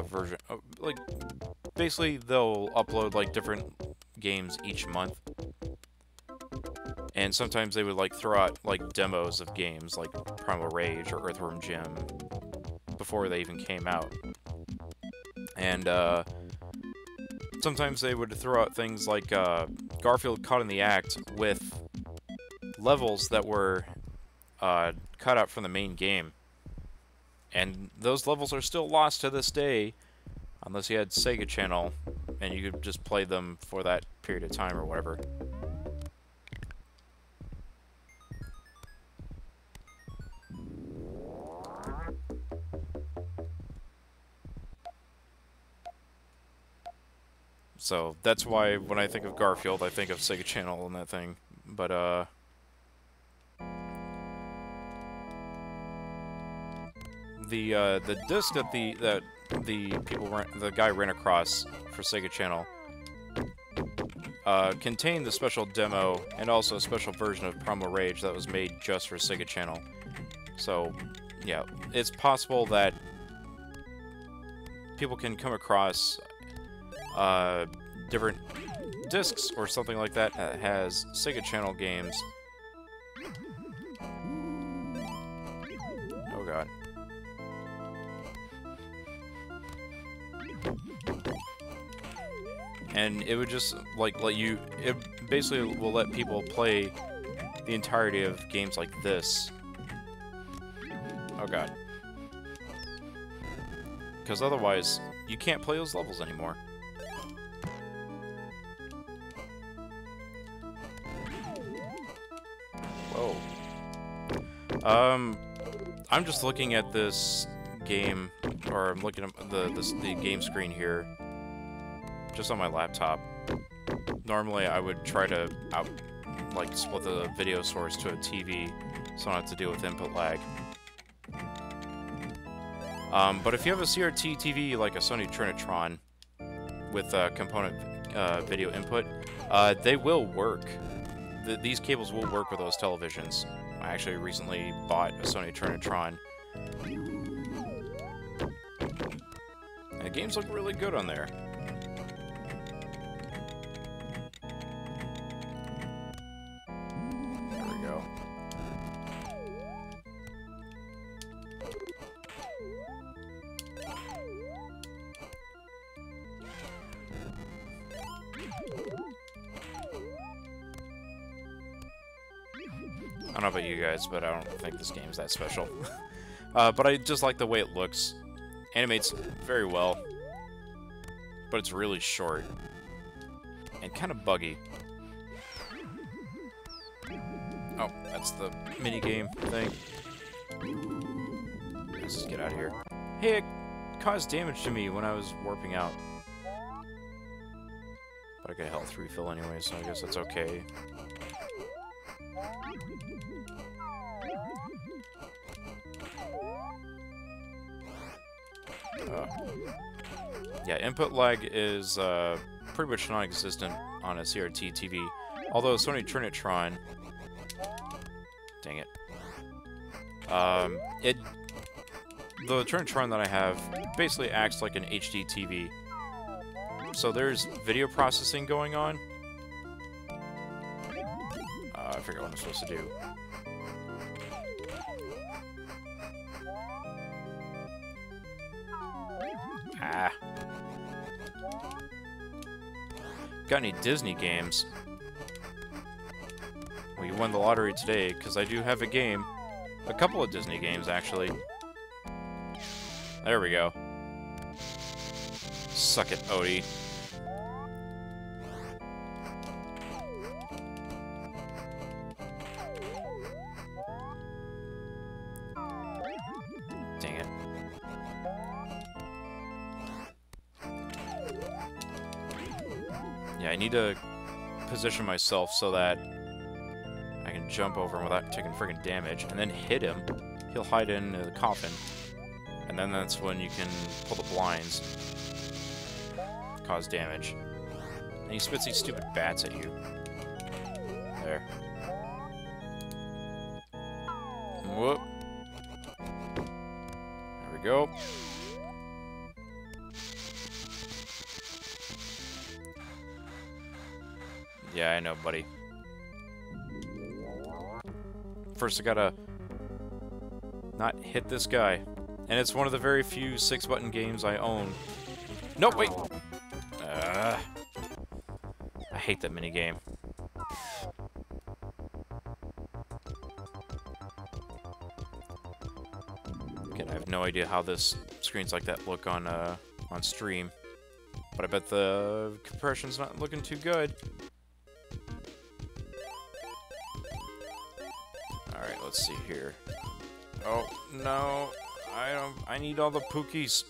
version. Like basically they'll upload like different games each month, and sometimes they would like throw out like demos of games like Primal Rage or Earthworm Jim before they even came out. And sometimes they would throw out things like Garfield Caught in the Act with levels that were cut out from the main game. And those levels are still lost to this day, unless you had SEGA Channel and you could just play them for that period of time or whatever. So that's why when I think of Garfield, I think of SEGA Channel and that thing. But the disc that the guy ran across for SEGA Channel contained the special demo and also a special version of Primal Rage that was made just for SEGA Channel. So yeah, it's possible that people can come across different discs or something like that that has SEGA Channel games. Oh god. And it would just like it basically will let people play the entirety of games like this. Oh god. Because otherwise you can't play those levels anymore. Whoa. I'm just looking at this game, or I'm looking at the game screen here, just on my laptop. Normally, I would try to like split the video source to a TV, so I don't have to deal with input lag. But if you have a CRT TV like a Sony Trinitron with component video input, they will work. These cables will work with those televisions. I actually recently bought a Sony Trinitron. And the games look really good on there. There we go. I don't know about you guys, but I don't think this game's that special. But I just like the way it looks. Animates very well. But it's really short. And kind of buggy. Oh, that's the minigame thing. Let's just get out of here. Hey, it caused damage to me when I was warping out. But I got a health refill anyway, so I guess that's okay. Yeah, input lag is pretty much non-existent on a CRT TV. Although Sony Trinitron Dang it. The Trinitron that I have basically acts like an HD TV. So there's video processing going on. I forget what I'm supposed to do. Ah. Got any Disney games? Well, you won the lottery today, because I do have a game. A couple of Disney games, actually. There we go. Suck it, Odie. Dang it. Yeah, I need to position myself so that I can jump over him without taking friggin' damage, and then hit him. He'll hide in the coffin. And then that's when you can pull the blinds. Cause damage. And he spits these stupid bats at you. There. Whoop. There we go. Yeah, I know, buddy. First I gotta not hit this guy. And it's one of the very few 6-button games I own. Nope, wait! I hate that minigame. Again, I have no idea how this screens like that look on stream. But I bet the compression's not looking too good. Alright, let's see here. Oh, no. I need all the Pookies.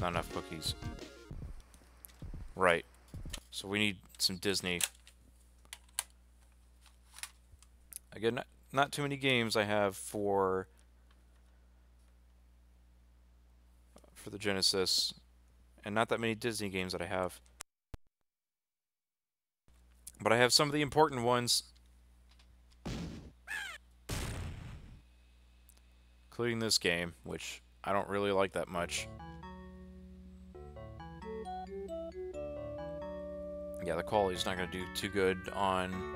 Not enough Pookies. Right. So we need some Disney. Again, not too many games I have for the Genesis. And not that many Disney games that I have. But I have some of the important ones. Including this game, which I don't really like that much. Yeah, the quality's not going to do too good on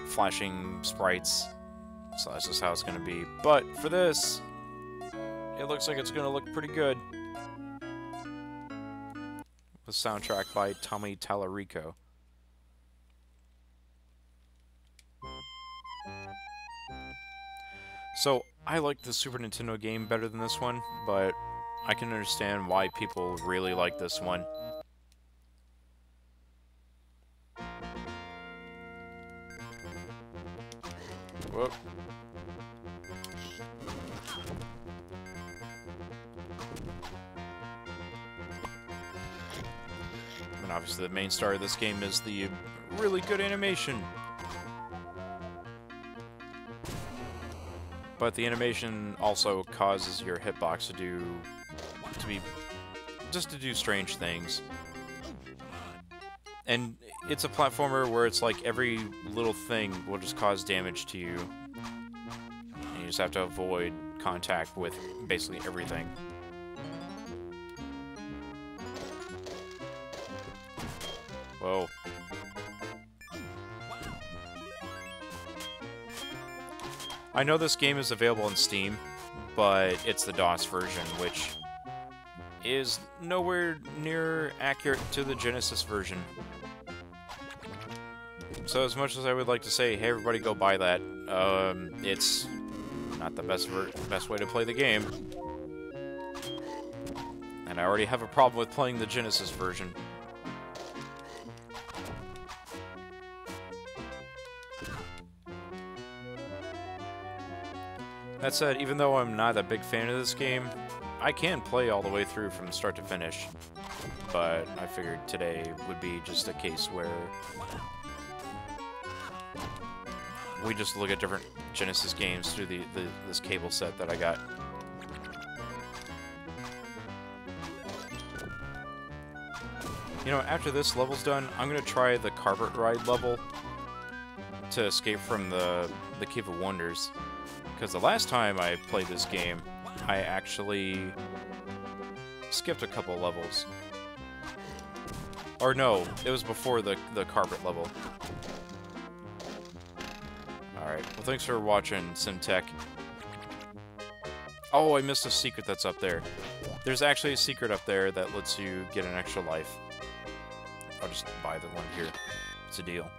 flashing sprites, so that's just how it's going to be. But for this, it looks like it's going to look pretty good. With soundtrack by Tommy Tallarico. So, I like the Super Nintendo game better than this one, but I can understand why people really like this one. Whoop. And obviously the main star of this game is the really good animation. But the animation also causes your hitbox to do strange things. And it's a platformer where it's like every little thing will just cause damage to you. And you just have to avoid contact with basically everything. Whoa. I know this game is available on Steam, but it's the DOS version, which is nowhere near accurate to the Genesis version. So as much as I would like to say, hey everybody go buy that, it's not the best way to play the game. And I already have a problem with playing the Genesis version. That said, even though I'm not a big fan of this game, I can play all the way through from start to finish. But I figured today would be just a case where we just look at different Genesis games through this cable set that I got. You know, after this level's done, I'm going to try the carpet ride level to escape from the Cave of Wonders, because the last time I played this game, I actually skipped a couple levels. Or no, it was before the carpet level. Alright, well thanks for watching, SimTech. Oh, I missed a secret that's up there. There's actually a secret up there that lets you get an extra life. I'll just buy the one here. It's a deal.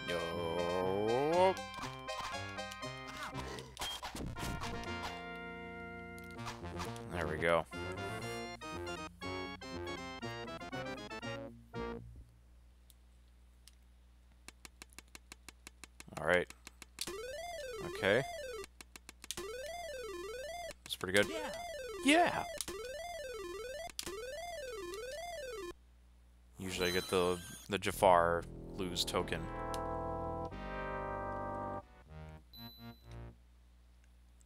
Yo. There we go. Alright. Okay. That's pretty good. Yeah! Usually I get the Jafar lose token.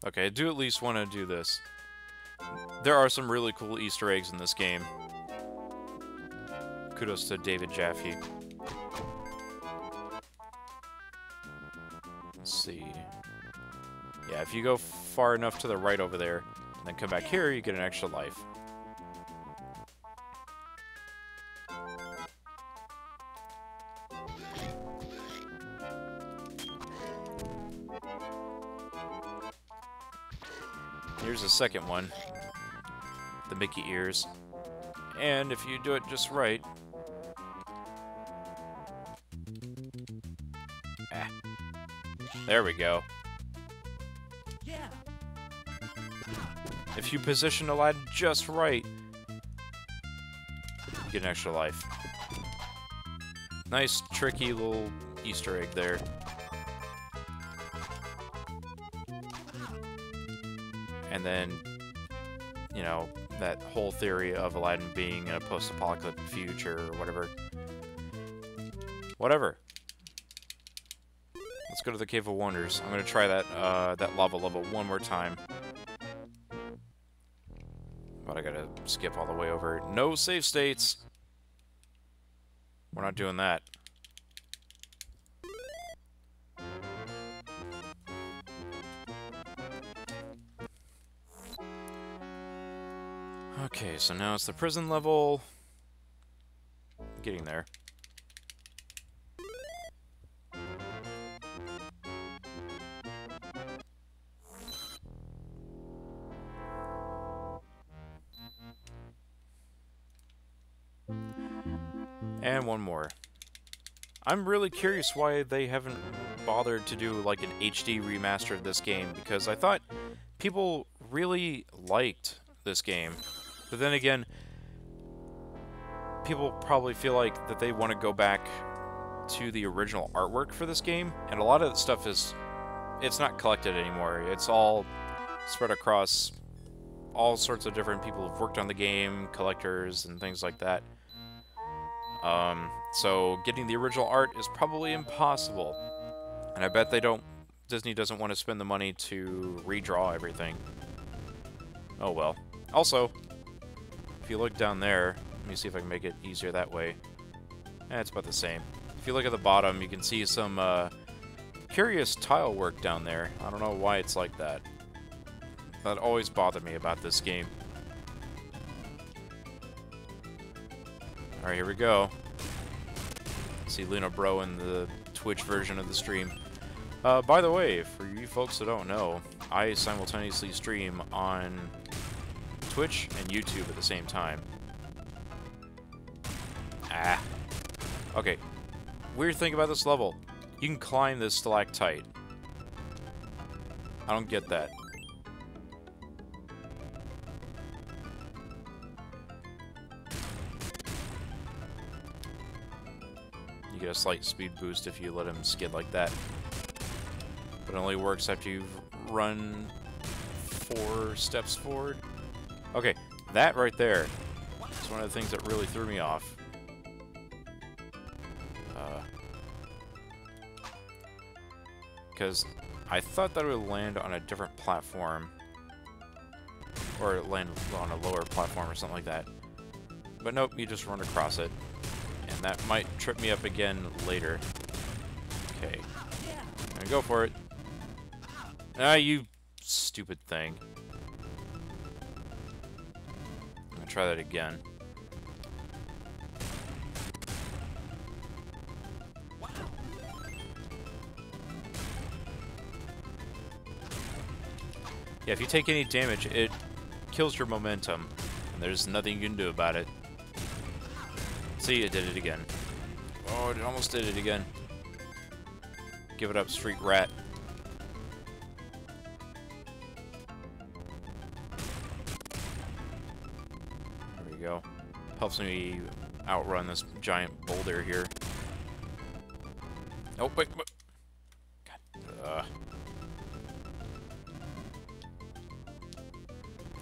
Okay, I do at least want to do this. There are some really cool Easter eggs in this game. Kudos to David Jaffe. Let's see. Yeah, if you go far enough to the right over there, and then come back here, you get an extra life. Here's the second one. The Mickey ears. And if you do it just right... There we go. Yeah. If you position Aladdin just right, you get an extra life. Nice, tricky little Easter egg there. And then, you know, that whole theory of Aladdin being in a post-apocalyptic future or whatever. Whatever. Let's go to the Cave of Wonders. I'm gonna try that that lava level one more time. But I gotta skip all the way over. No save states! We're not doing that. Okay, so now it's the prison level. Getting there. And one more. I'm really curious why they haven't bothered to do like an HD remaster of this game, because I thought people really liked this game. But then again, people probably feel like that they want to go back to the original artwork for this game, and a lot of the stuff is, it's not collected anymore. It's all spread across all sorts of different people who've worked on the game, collectors, and things like that. So getting the original art is probably impossible. And I bet they don't, Disney doesn't want to spend the money to redraw everything. Oh well. Also, if you look down there, let me see if I can make it easier that way. It's about the same. If you look at the bottom, you can see some curious tile work down there. I don't know why it's like that. That always bothered me about this game. Alright, here we go. See Luna Bro in the Twitch version of the stream. By the way, for you folks that don't know, I simultaneously stream on Twitch and YouTube at the same time. Ah. Okay. Weird thing about this level. You can climb this stalactite. I don't get that. You get a slight speed boost if you let him skid like that. But it only works after you've run 4 steps forward. Okay, that right there is one of the things that really threw me off. Because I thought that it would land on a different platform. Or land on a lower platform or something like that. But nope, you just run across it. And And that might trip me up again later. Okay. I'm gonna go for it. Ah, you stupid thing. I'm gonna try that again. Yeah, if you take any damage, it kills your momentum. And there's nothing you can do about it. See, it did it again. Oh, it almost did it again. Give it up, street rat. There we go. Helps me outrun this giant boulder here. Oh, wait, wait. God.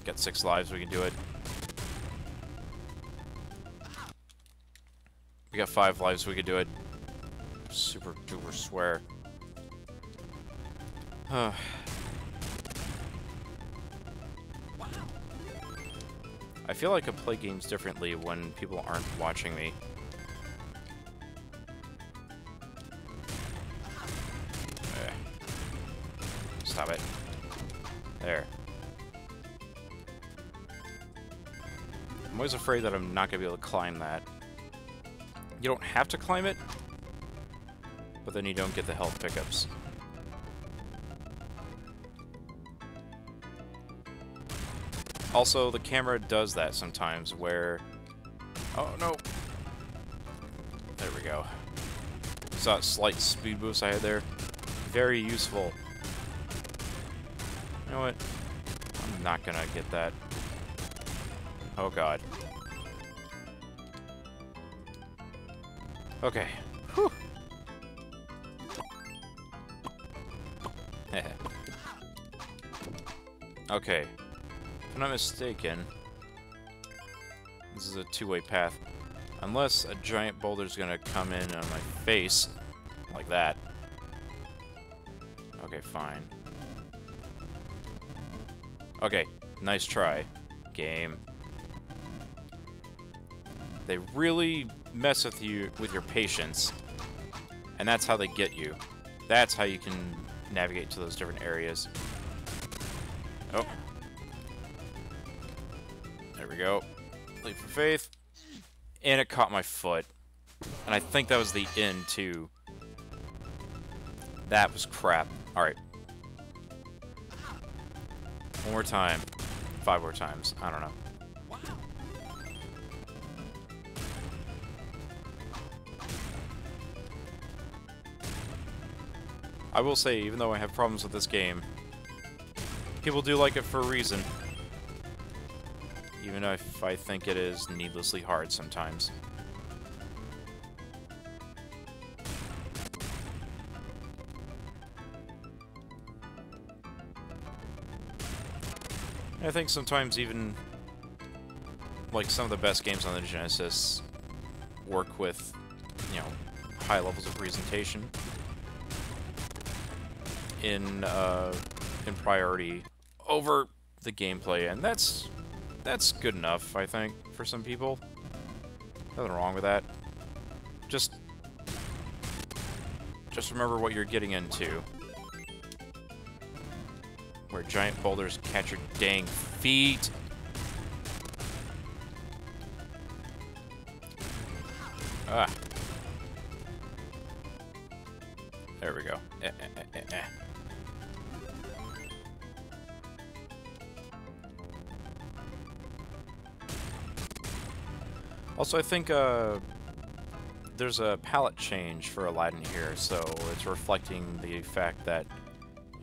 Got 6 lives, we can do it. We got 5 lives, we can do it. Super duper swear. I feel like I play games differently when people aren't watching me. Stop it. There. I'm always afraid that I'm not going to be able to climb that. You don't have to climb it, but then you don't get the health pickups. Also, the camera does that sometimes where... Oh, no! There we go. You saw that slight speed boost I had there? Very useful. You know what? I'm not gonna get that. Oh god. Okay. Whew. Okay. If I'm not mistaken, this is a two-way path. Unless a giant boulder's gonna come in on my face, like that. Okay, fine. Okay, nice try, game. They really mess with you, with your patience, and that's how they get you. That's how you can navigate to those different areas. Oh. There we go. Leap of faith. And it caught my foot. And I think that was the end, too. That was crap. Alright. One more time. 5 more times. I don't know. I will say, even though I have problems with this game, people do like it for a reason. Even if I think it is needlessly hard sometimes. I think sometimes even, like, some of the best games on the Genesis work with, you know, high levels of presentation in priority over the gameplay, and that's good enough, I think, for some people. Nothing wrong with that. Just remember what you're getting into. Where giant boulders catch your dang feet. Ah. There we go. Also, I think there's a palette change for Aladdin here, so it's reflecting the fact that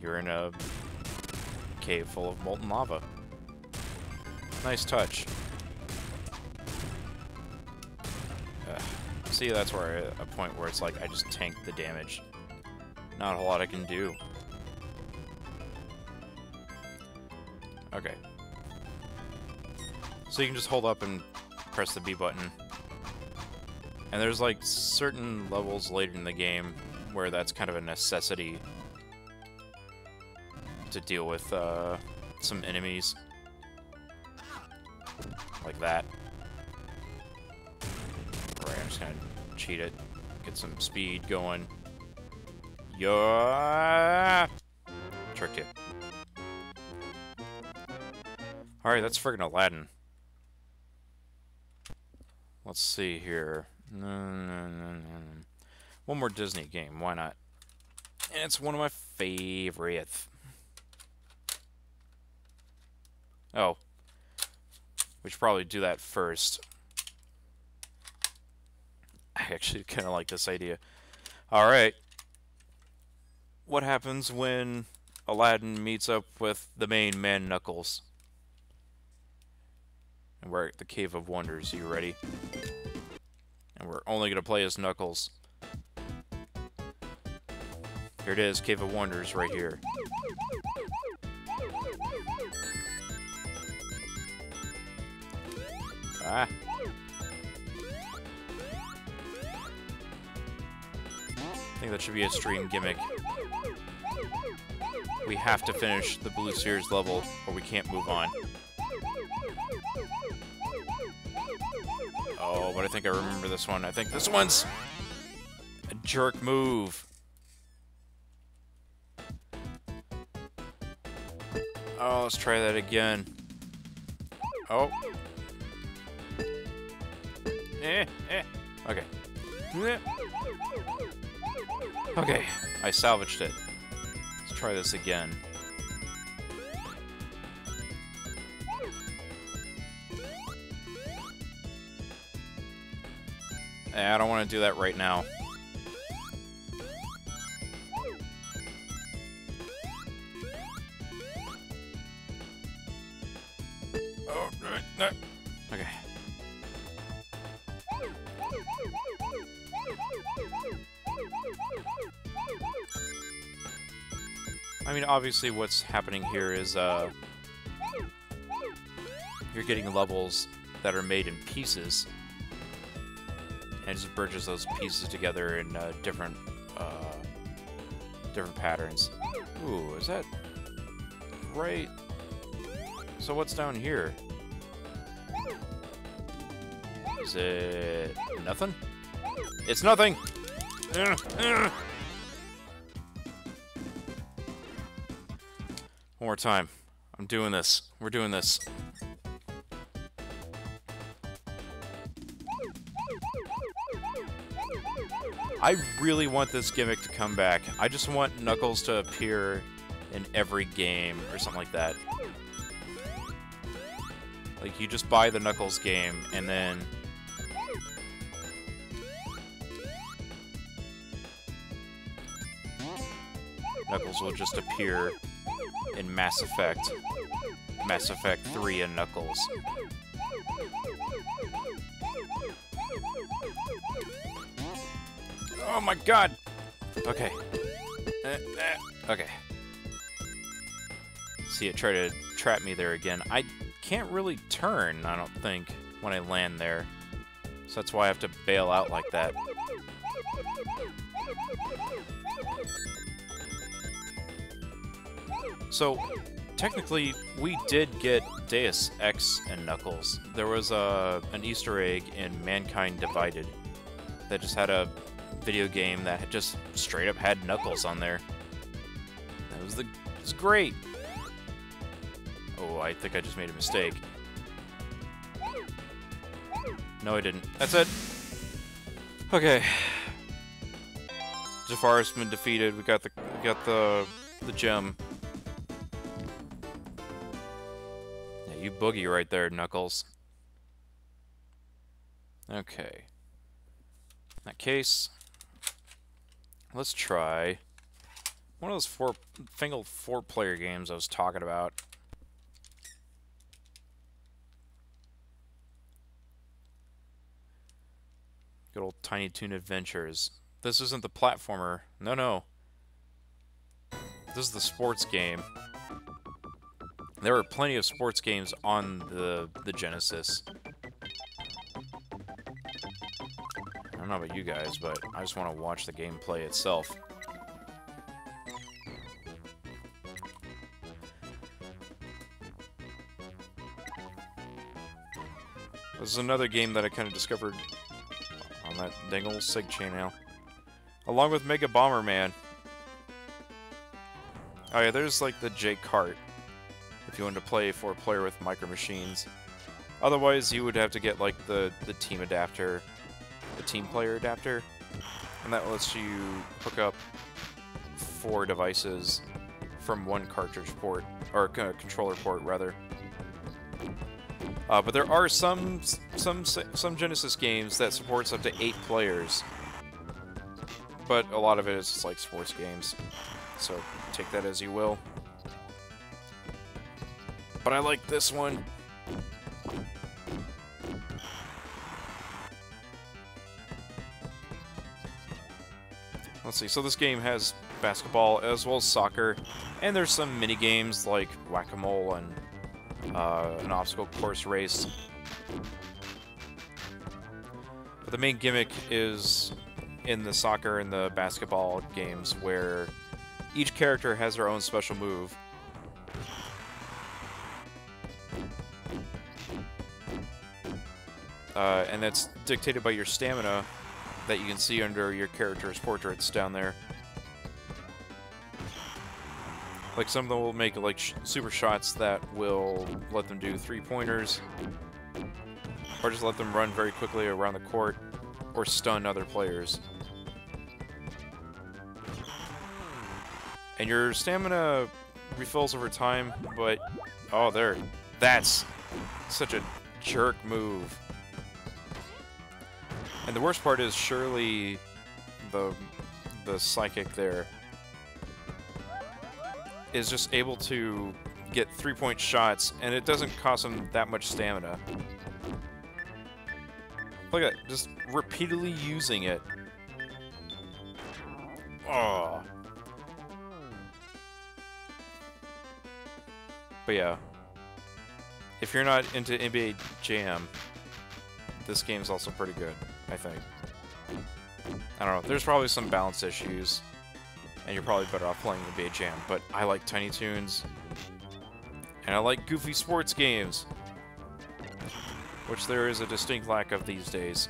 you're in a cave full of molten lava. Nice touch. See, that's where a point where it's like I just tank the damage. Not a whole lot I can do. Okay. So you can just hold up and press the B button. And there's like certain levels later in the game where that's kind of a necessity to deal with some enemies. Like that. Alright, I'm just gonna cheat it. Get some speed going. Yeah! Tricked you. Alright, that's friggin' Aladdin. Let's see here. One more Disney game, why not? And it's one of my favorites. Oh. We should probably do that first. I actually kind of like this idea. Alright. What happens when Aladdin meets up with the main man, Knuckles? And we're at the Cave of Wonders. You ready? And we're only going to play as Knuckles. Here it is, Cave of Wonders, right here. Ah. I think that should be a stream gimmick. We have to finish the Blue Sears level, or we can't move on. Oh, but I think I remember this one. I think this one's a jerk move. Oh, let's try that again. Oh. Okay. Okay, I salvaged it. Let's try this again. I don't want to do that right now. Oh, no. Okay. I mean, obviously what's happening here is, you're getting levels that are made in pieces, and it just bridges those pieces together in, different patterns. Ooh, is that right? So what's down here? Is it nothing? It's nothing! One more time. I'm doing this. We're doing this. I really want this gimmick to come back. I just want Knuckles to appear in every game or something like that. Like, you just buy the Knuckles game and then Knuckles will just appear in Mass Effect 3 and Knuckles. Oh my god! Okay. Okay. See it try to trap me there again. I can't really turn, I don't think, when I land there. So that's why I have to bail out like that. So, technically, we did get Deus Ex and Knuckles. There was an Easter egg in Mankind Divided that just had a video game that had just straight up had Knuckles on there. That was it was great. Oh, I think I just made a mistake. No, I didn't. That's it. Okay. Jafar's been defeated. We got the gem. Yeah, you boogie right there, Knuckles. Okay. In that case, let's try one of those four-player games I was talking about. Good old Tiny Toon Adventures. This isn't the platformer. No, no. This is the sports game. There were plenty of sports games on the Genesis. I don't know about you guys, but I just want to watch the gameplay itself. This is another game that I kind of discovered on on that dang old SEGA Channel. Along with Mega Bomberman. Oh yeah, there's like the J Kart. If you wanted to play 4-player with Micro Machines. Otherwise, you would have to get like the team adapter, the team player adapter, and that lets you hook up 4 devices from one cartridge port, or controller port rather. But there are some Genesis games that supports up to 8 players, but a lot of it is just like sports games, so take that as you will. But I like this one. Let's see, so this game has basketball as well as soccer, and there's some mini games like whack-a-mole and an obstacle course race. But the main gimmick is in the soccer and the basketball games where each character has their own special move. And that's dictated by your stamina that you can see under your character's portraits down there. Like, some of them will make, like, super shots that will let them do 3-pointers, or just let them run very quickly around the court, or stun other players. And your stamina refills over time, but... oh, there. That's such a jerk move. And the worst part is surely the psychic there is just able to get 3-point shots, and it doesn't cost him that much stamina. Look at that, just repeatedly using it. Oh. But yeah, if you're not into NBA Jam, this game's also pretty good, I think. I don't know, there's probably some balance issues, and you're probably better off playing NBA Jam, but I like Tiny Toons, and I like goofy sports games, which there is a distinct lack of these days.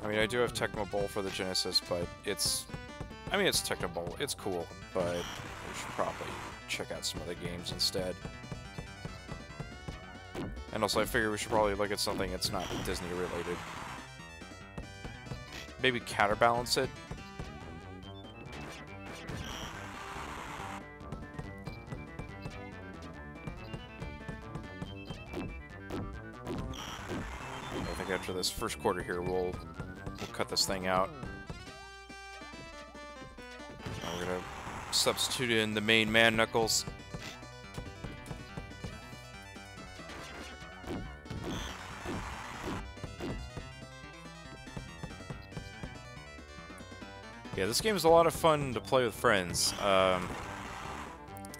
I mean, I do have Tecmo Bowl for the Genesis, but it's... I mean, it's Tecmo Bowl, it's cool, but we should probably check out some other games instead. And also, I figure we should probably look at something that's not Disney-related. Maybe counterbalance it? I think after this first quarter here, we'll cut this thing out. Now we're gonna substitute in the main man, Knuckles. Yeah, this game is a lot of fun to play with friends.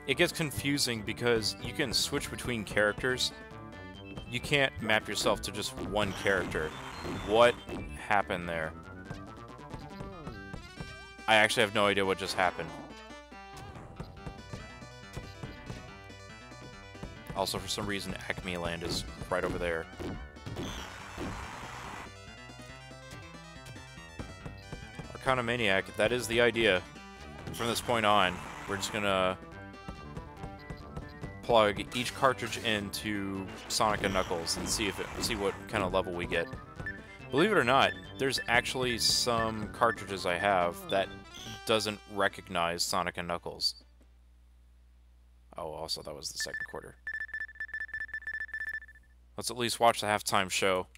It gets confusing because you can switch between characters. You can't map yourself to just one character. What happened there? I actually have no idea what just happened. Also, for some reason, Acme Land is right over there. Maniac, that is the idea. From this point on, we're just gonna plug each cartridge into Sonic and Knuckles and see what kind of level we get. Believe it or not, there's actually some cartridges I have that doesn't recognize Sonic and Knuckles. Oh, also that was the second quarter. Let's at least watch the halftime show.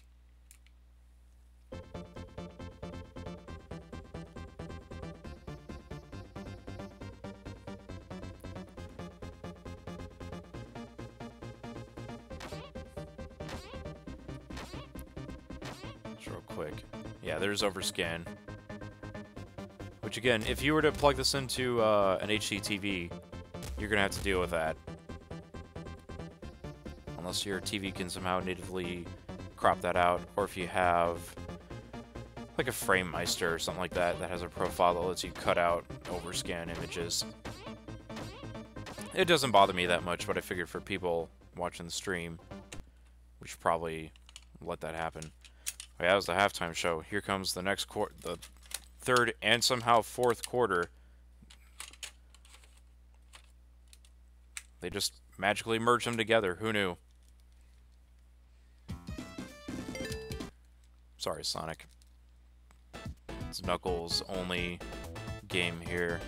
Yeah, there's overscan. Which again, if you were to plug this into an HD TV, you're gonna have to deal with that. Unless your TV can somehow natively crop that out, or if you have like a FrameMeister or something like that that has a profile that lets you cut out overscan images. It doesn't bother me that much, but I figured for people watching the stream, we should probably let that happen. Okay, that was the halftime show. Here comes the next quarter, the third and somehow fourth quarter. They just magically merged them together. Who knew? Sorry, Sonic. It's Knuckles' only game here.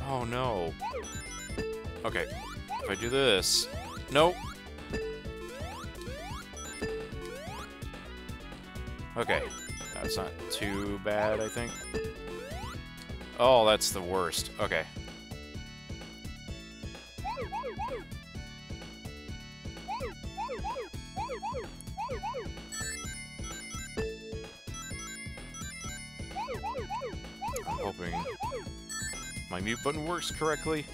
Oh no. Okay, if I do this... Nope. Okay, that's not too bad, I think. Oh, that's the worst. Okay. I'm hoping my mute button works correctly.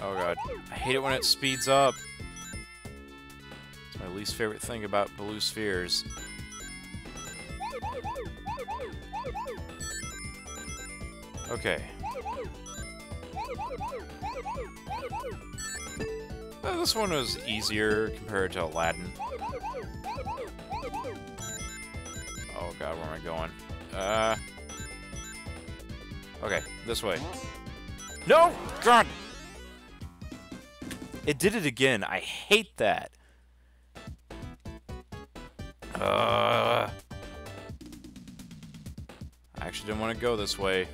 Oh god, I hate it when it speeds up. It's my least favorite thing about blue spheres. Okay. This one was easier compared to Aladdin. Oh god, where am I going? Okay, this way. No! God! It did it again. I hate that. I actually didn't want to go this way.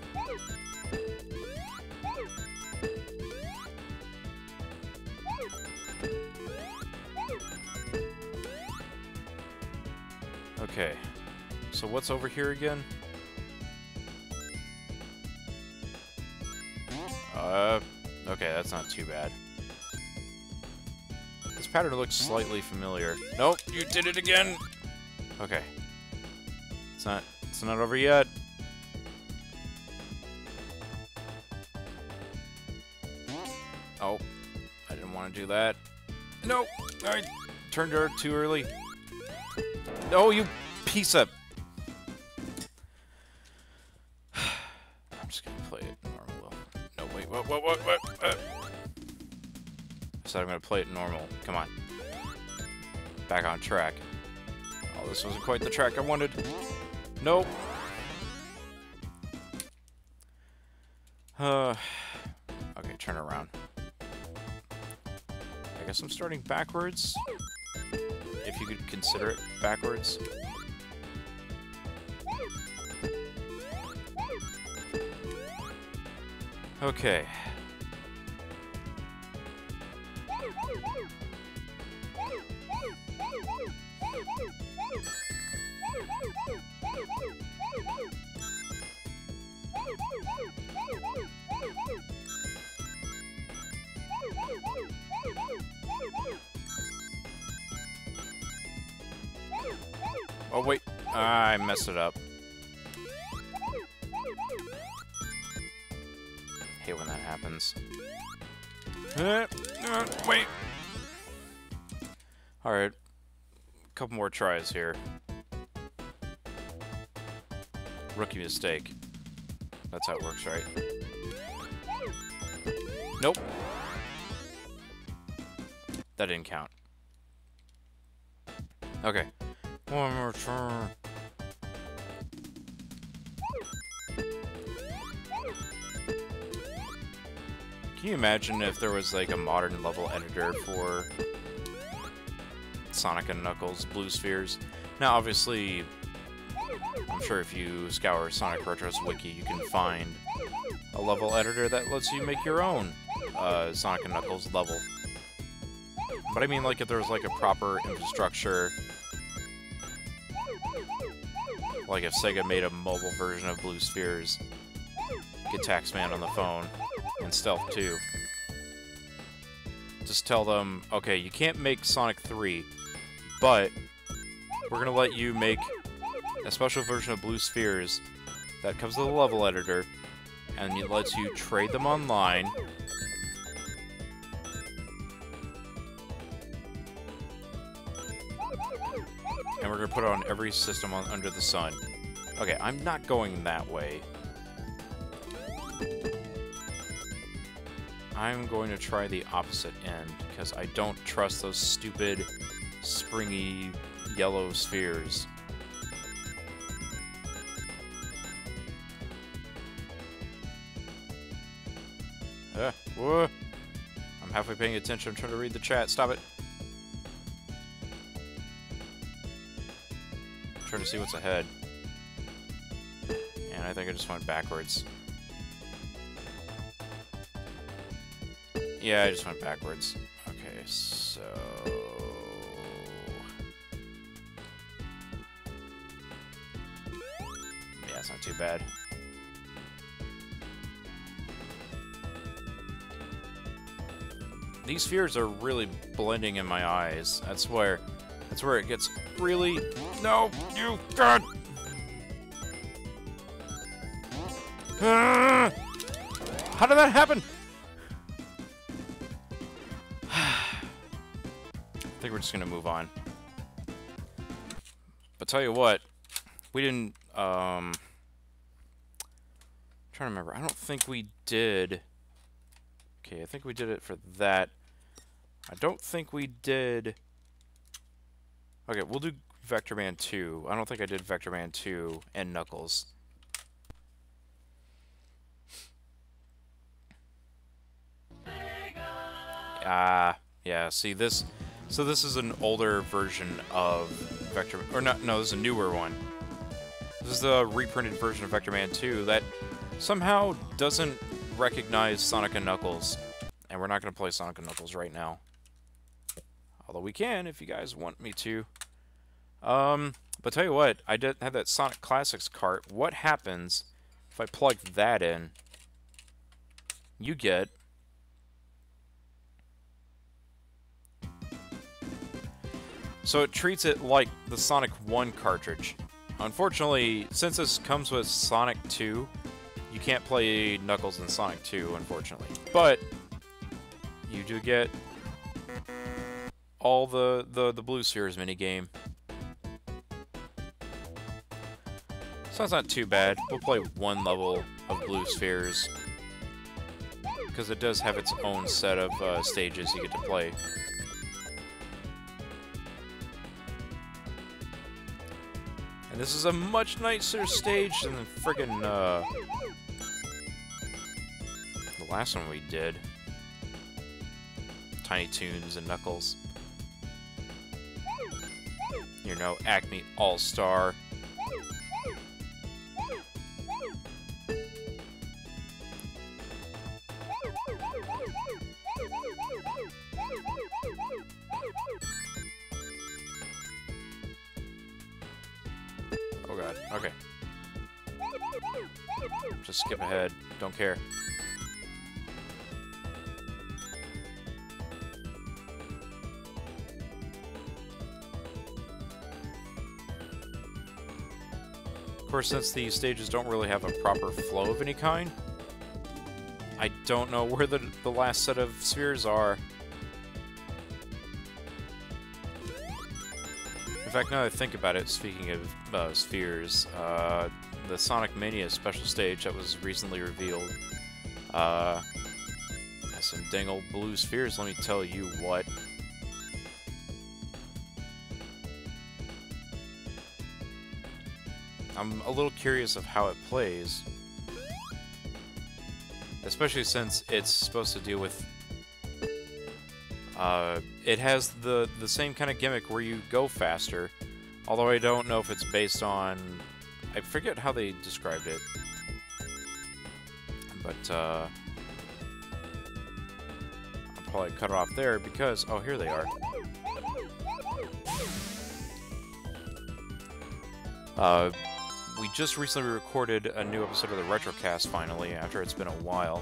Okay. So what's over here again? Okay, that's not too bad. This pattern looks slightly familiar. Nope, you did it again! Okay. It's not over yet. Oh, I didn't want to do that. Nope, I turned her too early. No, you piece of... I'm just gonna play it normal. No, wait, what? I said I'm gonna play it normal. Come on. Back on track. Oh, this wasn't quite the track I wanted. Nope. Okay, turn around. I guess I'm starting backwards. If you could consider it backwards. Okay. Oh wait, I messed it up. Hate when that happens. Wait. Alright. Couple more tries here. Rookie mistake. That's how it works, right? Nope. That didn't count. Okay. One more turn. Can you imagine if there was like a modern level editor for Sonic and Knuckles Blue Spheres? Now, obviously, I'm sure if you scour Sonic Retro's wiki, you can find a level editor that lets you make your own Sonic and Knuckles level. But I mean, like, if there was like a proper infrastructure, like if Sega made a mobile version of Blue Spheres, get Taxman on the phone, and Stealth 2. Just tell them, okay, you can't make Sonic 3, but we're gonna let you make a special version of Blue Spheres that comes with a level editor, and it lets you trade them online. And we're going to put it on every system under the sun. Okay, I'm not going that way. I'm going to try the opposite end, because I don't trust those stupid, springy, yellow spheres. Whoa. I'm halfway paying attention. I'm trying to read the chat. Stop it. I'm trying to see what's ahead. And I think I just went backwards. Yeah, I just went backwards. Okay, so... yeah, it's not too bad. These spheres are really blending in my eyes. That's where it gets really... No! You... God! Ah! How did that happen? I think we're just gonna move on. But tell you what, we didn't, I'm trying to remember. I don't think we did... Okay, I think we did it for that. I don't think we did... Okay, we'll do Vectorman 2. I don't think I did Vectorman 2 and Knuckles. Yeah, see this... So this is an older version of Vectorman... Or no, this is a newer one. This is the reprinted version of Vectorman 2 that somehow doesn't recognize Sonic and Knuckles. And we're not going to play Sonic and Knuckles right now. Although we can, if you guys want me to. But tell you what, I did have that Sonic Classics cart. What happens if I plug that in? You get... So it treats it like the Sonic 1 cartridge. Unfortunately, since this comes with Sonic 2, you can't play Knuckles in Sonic 2, unfortunately. But you do get all the Blue Spheres minigame. So that's not too bad. We'll play one level of Blue Spheres, because it does have its own set of stages you get to play. And this is a much nicer stage than the friggin' the last one we did. Tiny Toons and Knuckles. You know, Acme All-Star. Oh god, okay. Just skip ahead, don't care. Of course, since these stages don't really have a proper flow of any kind, I don't know where the last set of spheres are. In fact, now that I think about it, speaking of spheres, the Sonic Mania special stage that was recently revealed has some dang old blue spheres, let me tell you what. I'm a little curious of how it plays. Especially since it's supposed to deal with... it has the same kind of gimmick where you go faster. Although I don't know if it's based on... I forget how they described it. But, I'll probably cut it off there because... Oh, here they are. We just recently recorded a new episode of the Retrocast, finally, after it's been a while.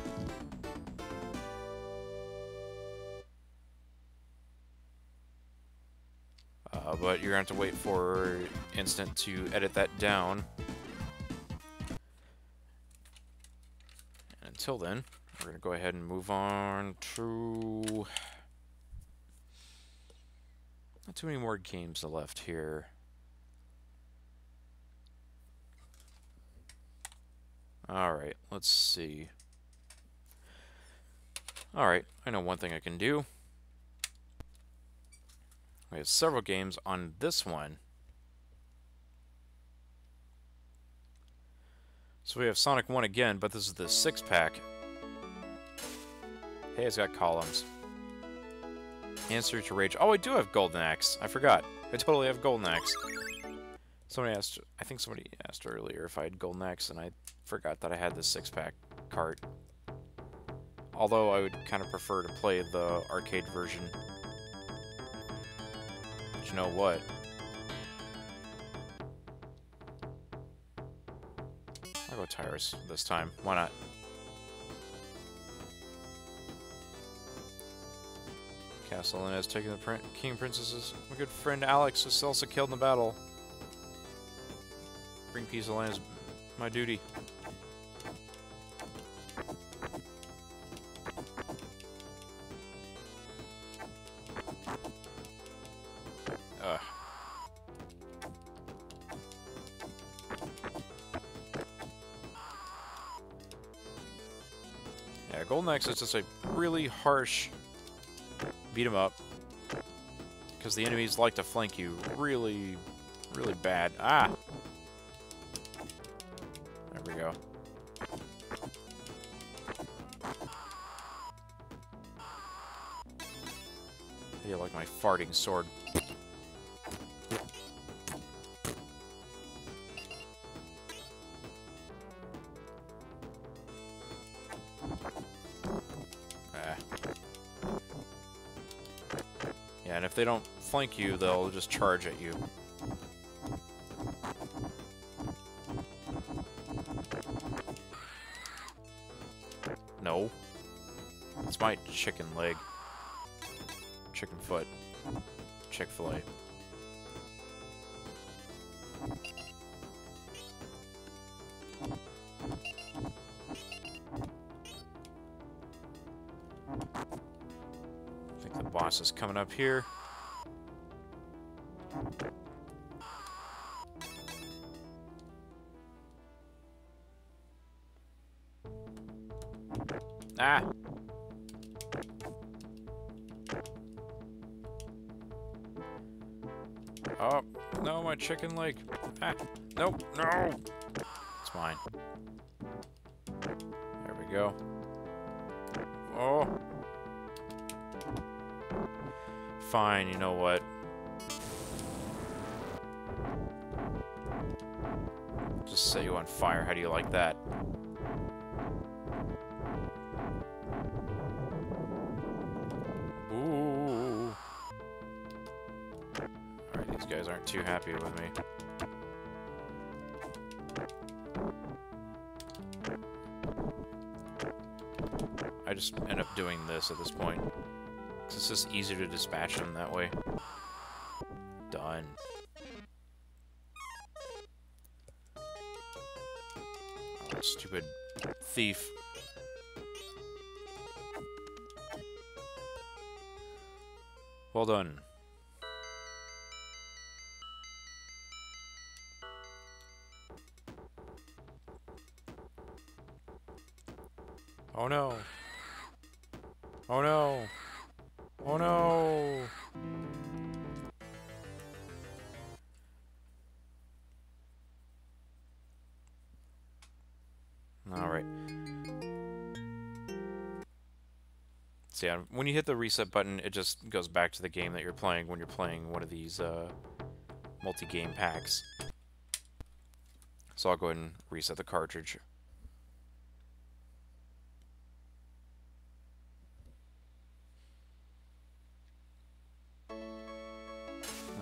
But you're going to have to wait for Instant to edit that down. And until then, we're going to go ahead and move on to... Not too many more games left here. Alright, let's see. Alright, I know one thing I can do. We have several games on this one. So we have Sonic 1 again, but this is the 6-pack. Hey, it's got columns. Answer to Rage. Oh, I do have Golden Axe. I forgot. I totally have Golden Axe. Somebody asked, I think somebody asked earlier if I had Golden Axe, and I forgot that I had this 6-pack cart. Although I would kind of prefer to play the arcade version. But you know what? I'll go Tyrus this time. Why not? Castle and has taken the King and Princesses. My good friend Alex is also killed in the battle. Bring peace to land is my duty. Yeah, Golden Axe is just a really harsh beat 'em up, because the enemies like to flank you really, really bad. Ah! There we go. I feel like my farting sword. Yeah, and if they don't flank you, they'll just charge at you. No. It's my chicken leg. Chicken foot. Chick-fil-A. I think the boss is coming up here. Ah! Oh, no, my chicken leg. Ah, nope, no! It's mine. There we go. Oh! Fine, you know what? Just set you on fire. How do you like that? Ooh. Alright, these guys aren't too happy with me. I just end up doing this at this point. It's just easier to dispatch them that way. Done. Oh, stupid thief. Well done. Oh no. Oh no. Oh no. Alright. So yeah, when you hit the reset button, it just goes back to the game that you're playing when you're playing one of these multi-game packs. So I'll go ahead and reset the cartridge.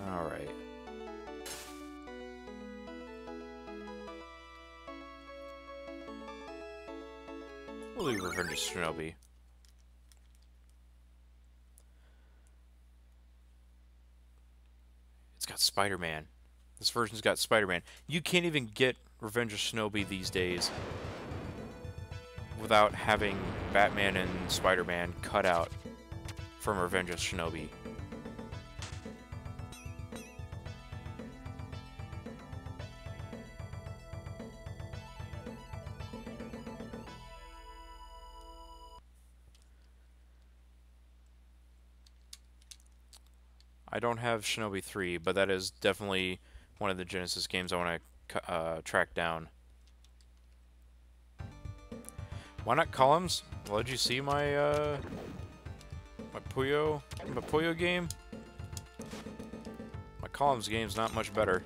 Alright. We'll leave Revenge of Shinobi. It's got Spider-Man. This version's got Spider-Man. You can't even get Revenge of Shinobi these days without having Batman and Spider-Man cut out from Revenge of Shinobi. I don't have Shinobi 3, but that is definitely one of the Genesis games I want to track down. Why not columns? Well, did you see my my Puyo game? My columns game's not much better.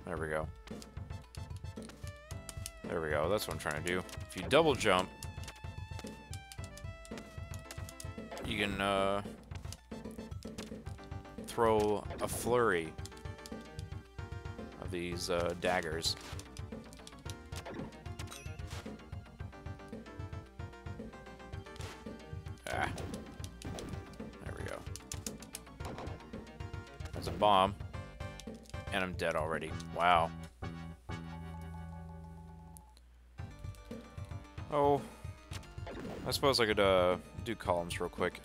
There we go. There we go. That's what I'm trying to do. If you double jump, you can throw a flurry of these daggers. Ah. There we go. That's a bomb. And I'm dead already. Wow. Oh. I suppose I could do columns real quick.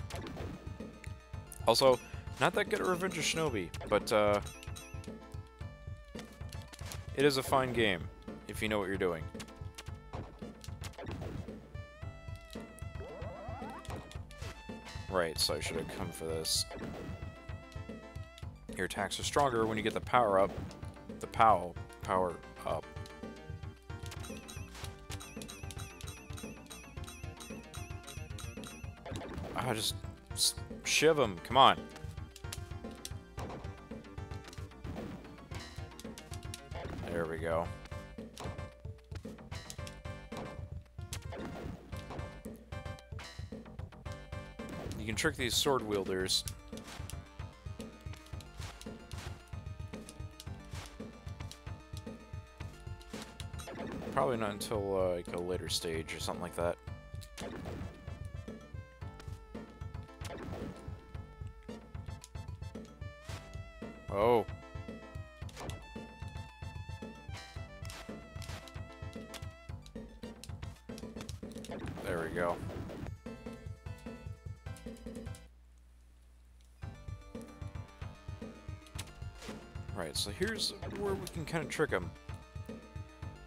Also, not that good at Revenge of Shinobi, but it is a fine game, if you know what you're doing. Right, so I should have come for this. Your attacks are stronger when you get the power up. The power up. Ah, just shiv him. Come on. There we go. You can trick these sword wielders. Probably not until like a later stage or something like that. Oh. There we go. Right, so here's where we can kind of trick them.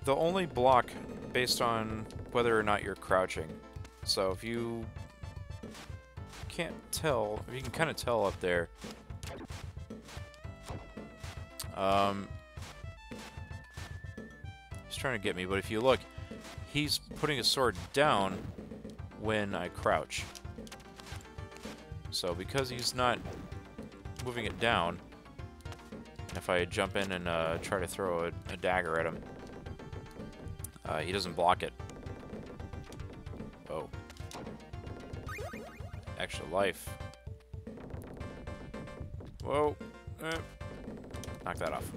They'll only block based on whether or not you're crouching. So if you can't tell, if you can kind of tell up there, he's trying to get me, but if you look, he's putting his sword down when I crouch. So because he's not moving it down, if I jump in and try to throw a dagger at him, he doesn't block it. Oh. Extra life. Whoa. Knock that off.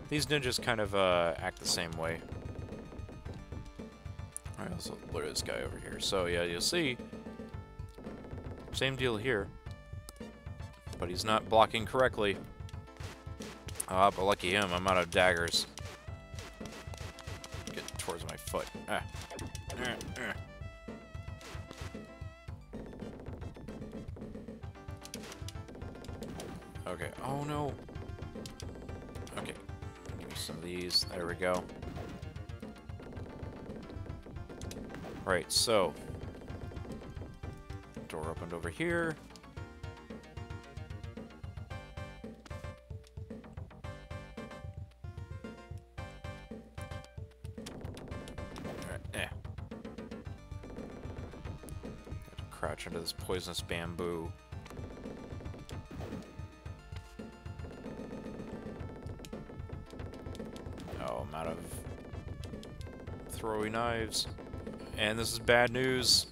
These ninjas kind of act the same way. Alright, let's lure this guy over here. So yeah, you'll see. Same deal here. But he's not blocking correctly. Ah, but lucky him, I'm out of daggers. Get towards my foot. Ah. Okay, oh no. Okay, give me some of these. There we go. Right, so. Door opened over here. Crouch under this poisonous bamboo. Oh, I'm out of throwy knives. And this is bad news.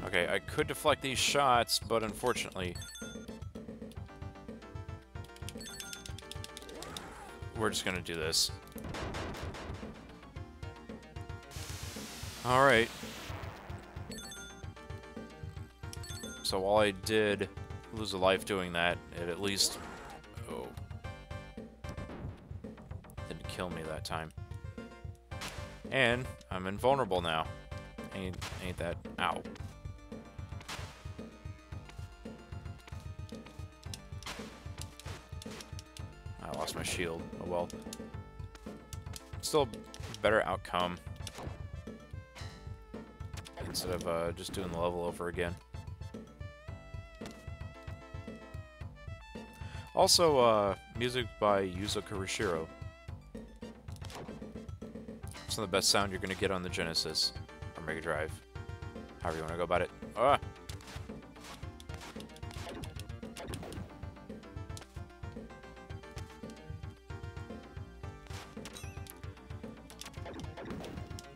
Okay, I could deflect these shots, but unfortunately, we're just gonna do this. Alright. So while I did lose a life doing that, it at least... Oh. Didn't kill me that time. And I'm invulnerable now. Ain't that... Ow. lost my shield. Oh well. Still a better outcome. Instead of just doing the level over again. Also, music by Yuzo Kurishiro. Some of the best sound you're going to get on the Genesis or Mega Drive. However you want to go about it. Ah!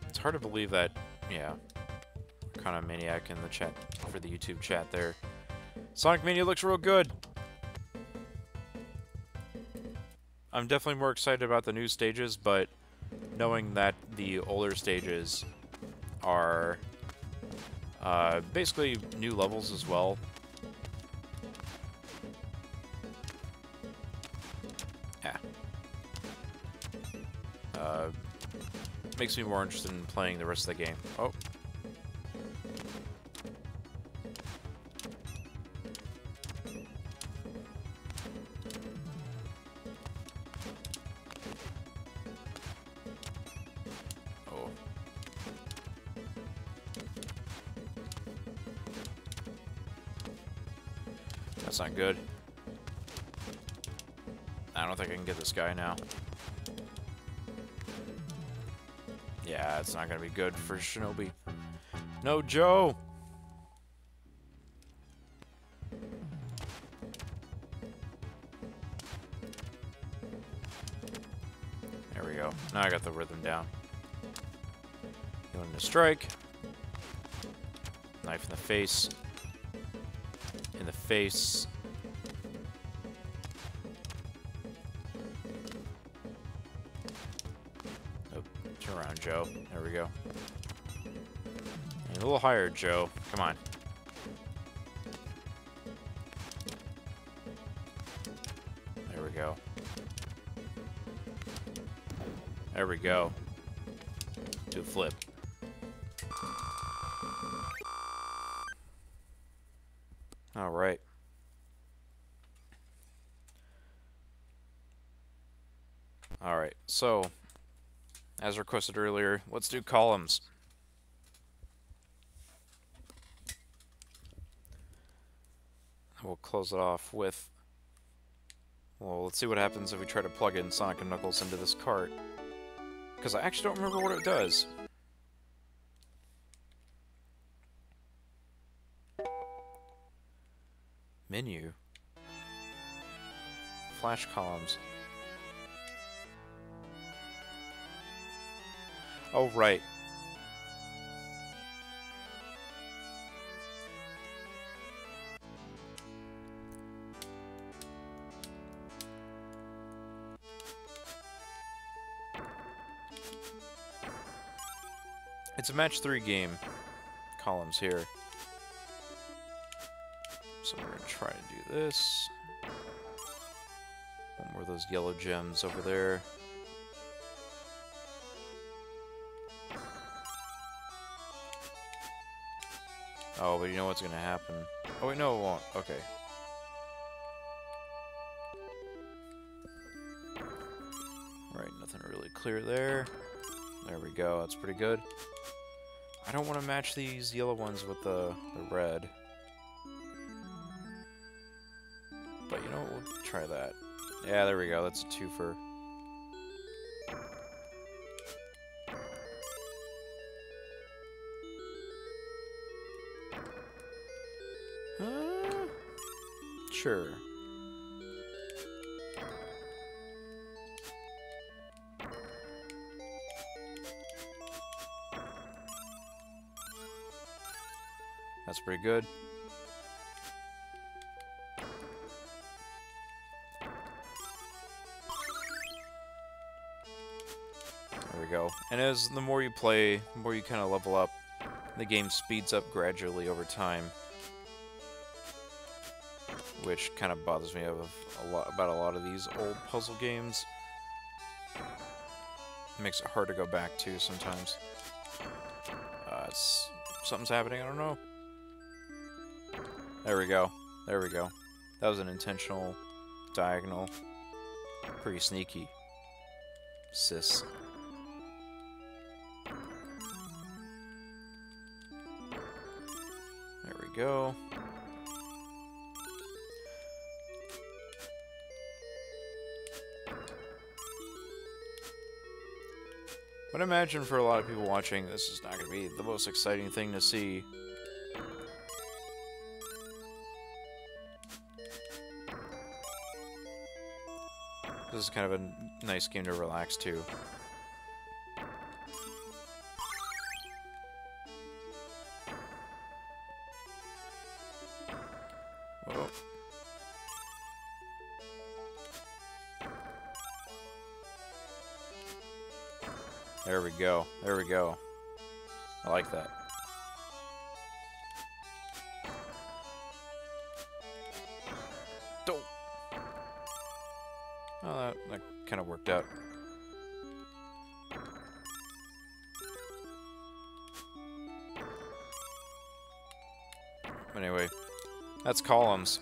It's hard to believe that, yeah, kind of maniac in the chat for the YouTube chat there. Sonic Mania looks real good. I'm definitely more excited about the new stages, but knowing that the older stages are basically new levels as well. Yeah. Makes me more interested in playing the rest of the game. Oh. That's not good. I don't think I can get this guy now. Yeah, it's not gonna be good for Shinobi. No, Joe! There we go. Now I got the rhythm down. Going to strike. Knife in the face. In the face. Oh, turn around, Joe. There we go. And a little higher, Joe. Come on. There we go. There we go. Do a flip. All right. All right. So, as requested earlier, let's do columns. We'll close it off with... Well, let's see what happens if we try to plug in Sonic and Knuckles into this cart. Because I actually don't remember what it does. Menu. Flash columns. Oh, right. It's a match 3 game. Columns here. So we're going to try to do this. One more of those yellow gems over there. Oh, but you know what's going to happen. Oh, wait, no, it won't. Okay. Right, nothing really clear there. There we go, that's pretty good. I don't want to match these yellow ones with the red. But you know what, we'll try that. Yeah, there we go, that's a twofer. Sure. That's pretty good. There we go. And as the more you play, the more you kind of level up, the game speeds up gradually over time. Which kind of bothers me about a lot of these old puzzle games. It makes it hard to go back to sometimes. Something's happening, I don't know. There we go. There we go. That was an intentional diagonal. Pretty sneaky. Sis. There we go. But I imagine for a lot of people watching, this is not going to be the most exciting thing to see. This is kind of a nice game to relax to. Whoa. There we go. There we go. I like that. Don't. Oh, that kind of worked out. Anyway, that's columns.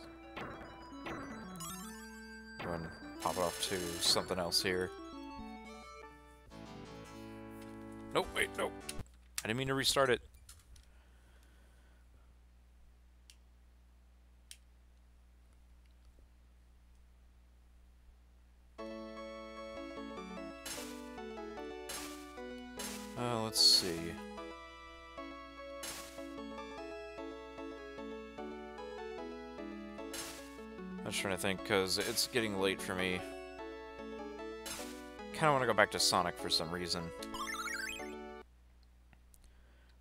Go ahead and pop it off to something else here. Nope, wait, nope. I didn't mean to restart it. Let's see. I'm just trying to think, because it's getting late for me. Kind of want to go back to Sonic for some reason.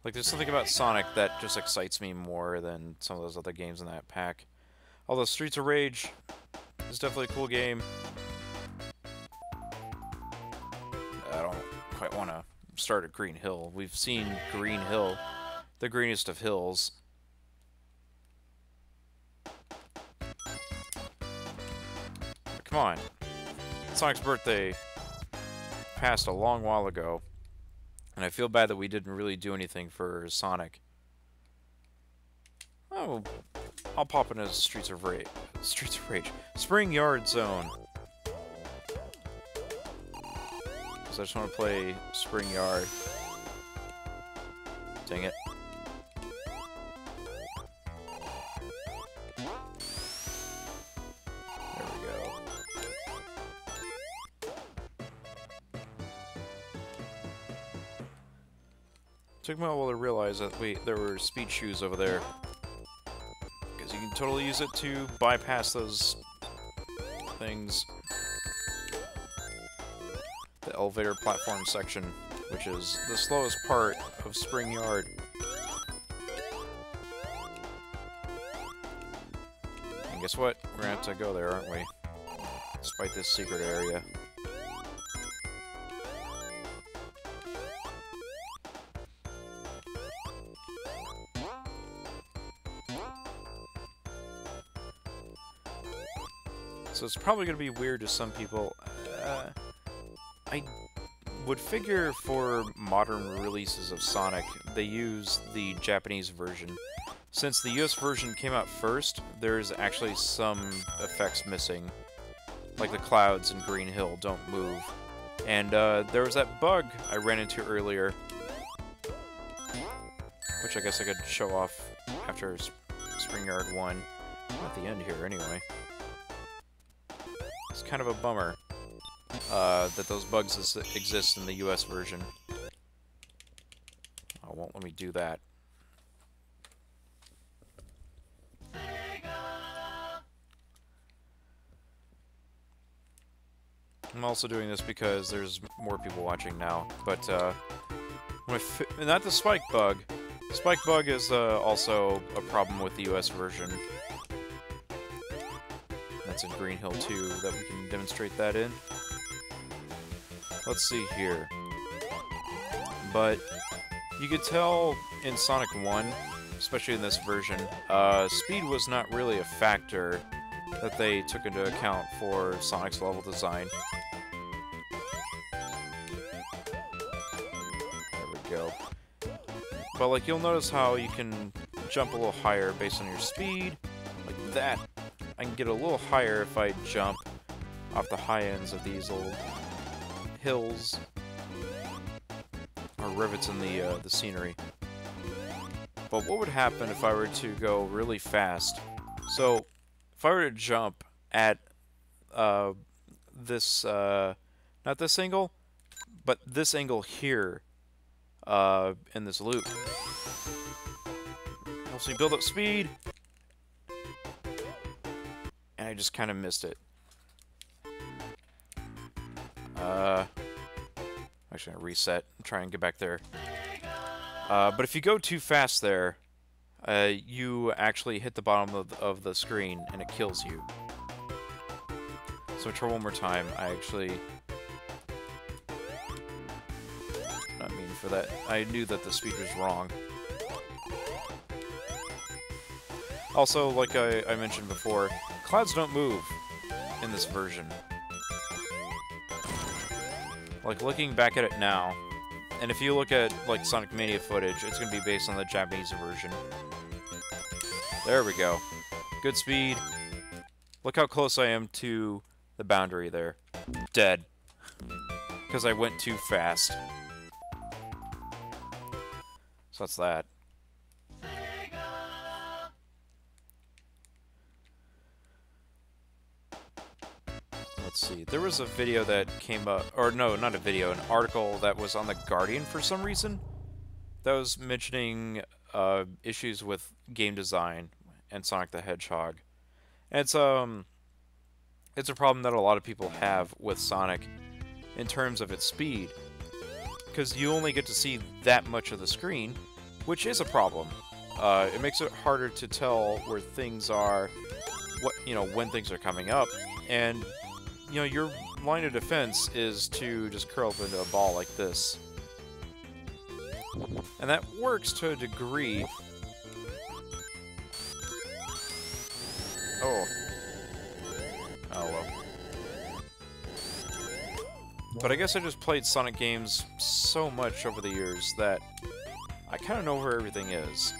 Like, there's something about Sonic that just excites me more than some of those other games in that pack. Although Streets of Rage is definitely a cool game. I don't quite want to start at Green Hill. We've seen Green Hill, the greenest of hills. Come on. Sonic's birthday passed a long while ago. And I feel bad that we didn't really do anything for Sonic. Oh, I'll pop into Streets of Rage. Spring Yard Zone. Because I just want to play Spring Yard. Dang it. There we go. Took me a while to realize that, wait, there were speed shoes over there. Because you can totally use it to bypass those things. The elevator platform section, which is the slowest part of Spring Yard. And guess what? We're gonna have to go there, aren't we? Despite this secret area. So it's probably going to be weird to some people. I would figure for modern releases of Sonic, they use the Japanese version. Since the US version came out first, there's actually some effects missing. Like the clouds in Green Hill don't move. And there was that bug I ran into earlier, which I guess I could show off after Spring Yard 1. At the end here, anyway. It's kind of a bummer that those bugs exist in the US version. Oh, it won't let me do that. I'm also doing this because there's more people watching now, but not the spike bug. Spike bug is also a problem with the US version. That's in Green Hill 2 that we can demonstrate that in. Let's see here. But you could tell in Sonic 1, especially in this version, speed was not really a factor that they took into account for Sonic's level design. There we go. But like, you'll notice how you can jump a little higher based on your speed, like that. I can get a little higher if I jump, off the high ends of these little hills or rivets in the scenery. But what would happen if I were to go really fast? So, if I were to jump at this, not this angle, but this angle here in this loop, helps me build up speed, and I just kind of missed it. Actually, I'm gonna reset and try and get back there. But if you go too fast there, you actually hit the bottom of the screen and it kills you. So try one more time. I actually... not meaning for that. I knew that the speed was wrong. Also, like I mentioned before, clouds don't move in this version. Like, looking back at it now, and if you look at, like, Sonic Mania footage, it's going to be based on the Japanese version. There we go. Good speed. Look how close I am to the boundary there. Dead. Because I went too fast. So that's that. Let's see, there was a video that came up, or no, not a video, an article that was on The Guardian for some reason, that was mentioning issues with game design and Sonic the Hedgehog. And it's a problem that a lot of people have with Sonic in terms of its speed, because you only get to see that much of the screen, which is a problem. It makes it harder to tell where things are, when things are coming up, and your line of defense is to just curl up into a ball like this. And that works to a degree. Oh. Oh, well. But I guess I just played Sonic games so much over the years that I kind of know where everything is.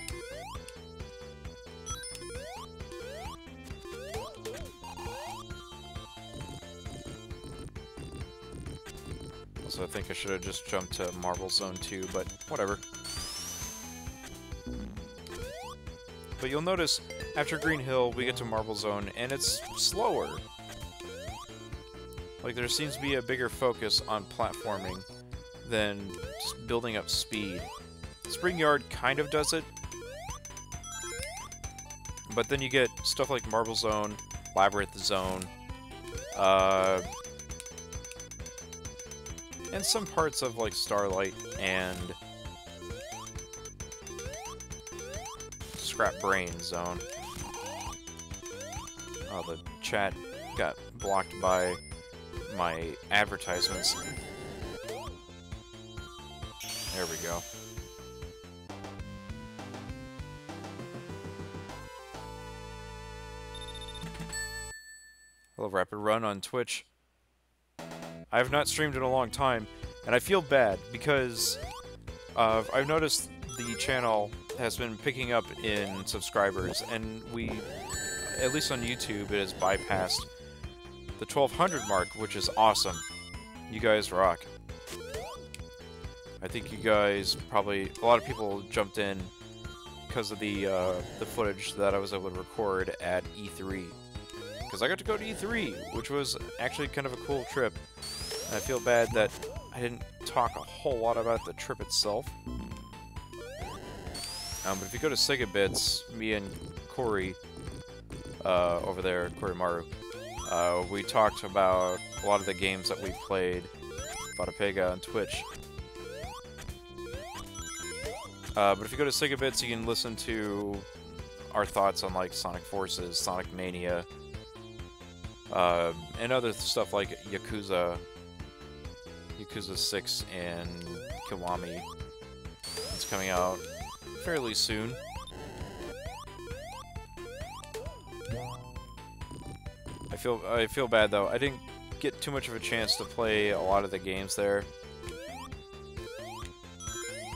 So I think I should have just jumped to Marble Zone 2, but whatever. But you'll notice, after Green Hill, we get to Marble Zone, and it's slower. Like, there seems to be a bigger focus on platforming than just building up speed. Spring Yard kind of does it, but then you get stuff like Marble Zone, Labyrinth Zone, and some parts of, like, Starlight and Scrap Brain Zone. Oh, the chat got blocked by my advertisements. There we go. Hello, Rapid Run on Twitch. I have not streamed in a long time, and I feel bad because I've noticed the channel has been picking up in subscribers, and at least on YouTube, it has bypassed the 1200 mark, which is awesome. You guys rock. I think you guys probably, a lot of people jumped in because of the footage that I was able to record at E3. Because I got to go to E3, which was actually kind of a cool trip. And I feel bad that I didn't talk a whole lot about the trip itself. But if you go to SEGAbits, me and Corey over there, Corey Maru, we talked about a lot of the games that we played, Vatapega on Twitch. But if you go to SEGAbits, you can listen to our thoughts on, like, Sonic Forces, Sonic Mania, and other stuff like Yakuza 6 and Kiwami. It's coming out fairly soon. I feel bad though. I didn't get too much of a chance to play a lot of the games there.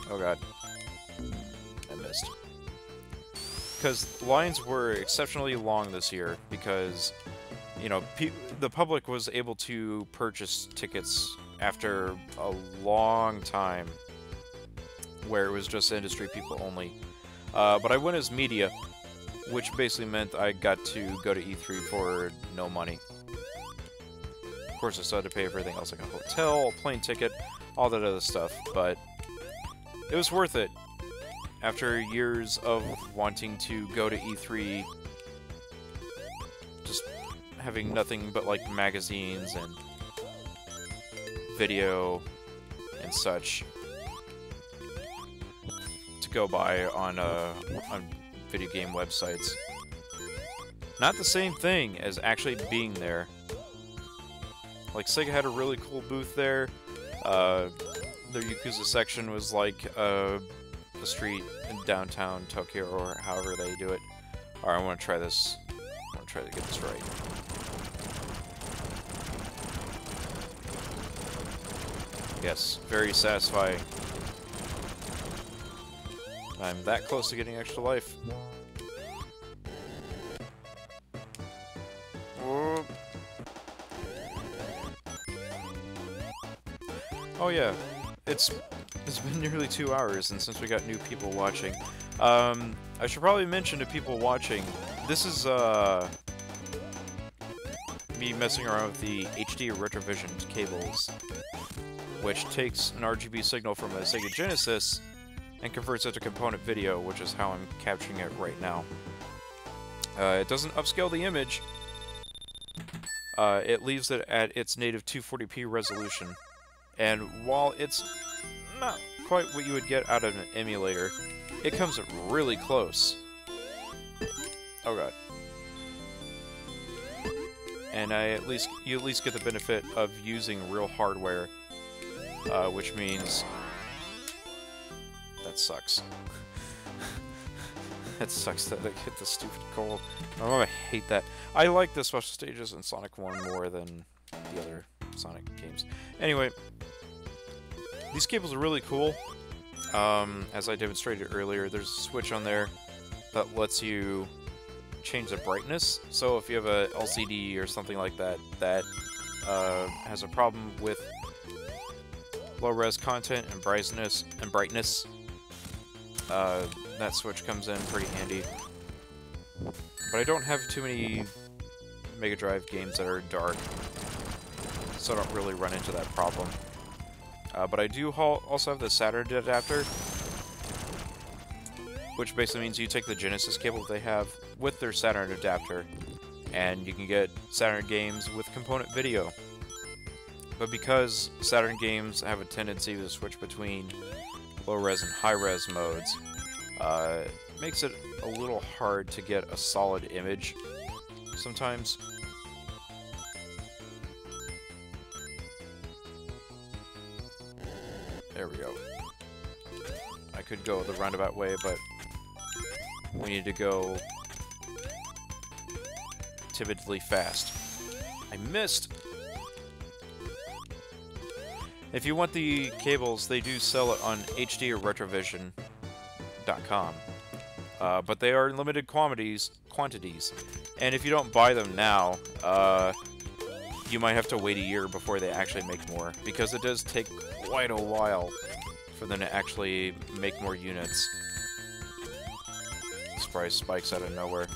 Oh god. I missed. Because lines were exceptionally long this year because you know, the public was able to purchase tickets after a long time where it was just industry people only. But I went as media, which basically meant I got to go to E3 for no money. Of course, I still had to pay for everything else, like a hotel, a plane ticket, all that other stuff, but it was worth it. After years of wanting to go to E3, just having nothing but, like, magazines and video and such to go by on video game websites. Not the same thing as actually being there. Like, Sega had a really cool booth there. Their Yakuza section was like a street in downtown Tokyo, or however they do it. Alright, I want to try this. I want to try to get this right. Yes, very satisfying. I'm that close to getting extra life. Oh yeah, it's been nearly 2 hours, and since we got new people watching, I should probably mention to people watching, this is me messing around with the HD Retrovision cables, which takes an RGB signal from a Sega Genesis and converts it to component video, which is how I'm capturing it right now. It doesn't upscale the image. It leaves it at its native 240p resolution. And while it's not quite what you would get out of an emulator, it comes really close. Oh god. And you at least get the benefit of using real hardware, which means that sucks. It sucks that I hit the stupid cold. Oh, I hate that. I like the special stages in Sonic 1 more than the other Sonic games. Anyway, these cables are really cool. As I demonstrated earlier, there's a switch on there that lets you change the brightness. So if you have a LCD or something like that that has a problem with low-res content and brightness, that switch comes in pretty handy. But I don't have too many Mega Drive games that are dark, so I don't really run into that problem. But I do also have the Saturn adapter, which basically means you take the Genesis cable they have with their Saturn adapter, and you can get Saturn games with component video. But because Saturn games have a tendency to switch between low-res and high-res modes, it makes it a little hard to get a solid image sometimes. There we go. I could go the roundabout way, but we need to go timidly fast. I missed! If you want the cables, they do sell it on HD or Retrovision.com. But they are in limited quantities, and if you don't buy them now, you might have to wait a year before they actually make more, because it does take quite a while for them to actually make more units. This price spikes out of nowhere.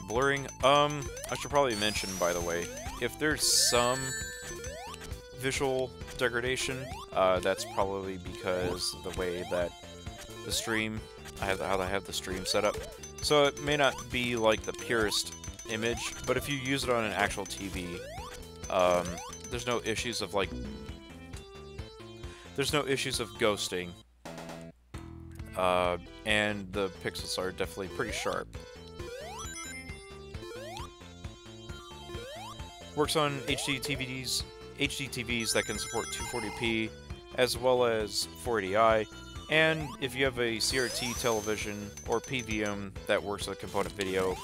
Blurring, I should probably mention, by the way, if there's some visual degradation, that's probably because of the way that the stream, how I have the stream set up. So it may not be like the purest image, but if you use it on an actual TV, there's no issues of ghosting, and the pixels are definitely pretty sharp. Works on HD TVs that can support 240p, as well as 480i, and if you have a CRT television or PVM that works with component video,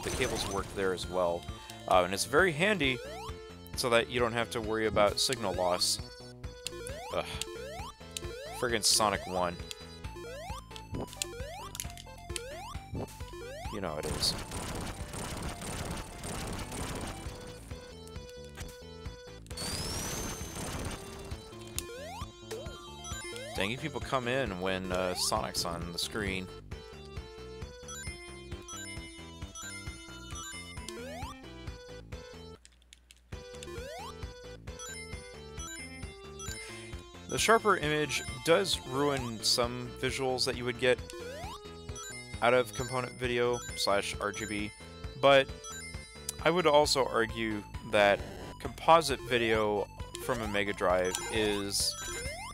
the cables work there as well. And it's very handy so that you don't have to worry about signal loss. Ugh. Friggin' Sonic 1. You know how it is. Dang, you people come in when Sonic's on the screen. The sharper image does ruin some visuals that you would get out of component video / RGB, but I would also argue that composite video from a Mega Drive is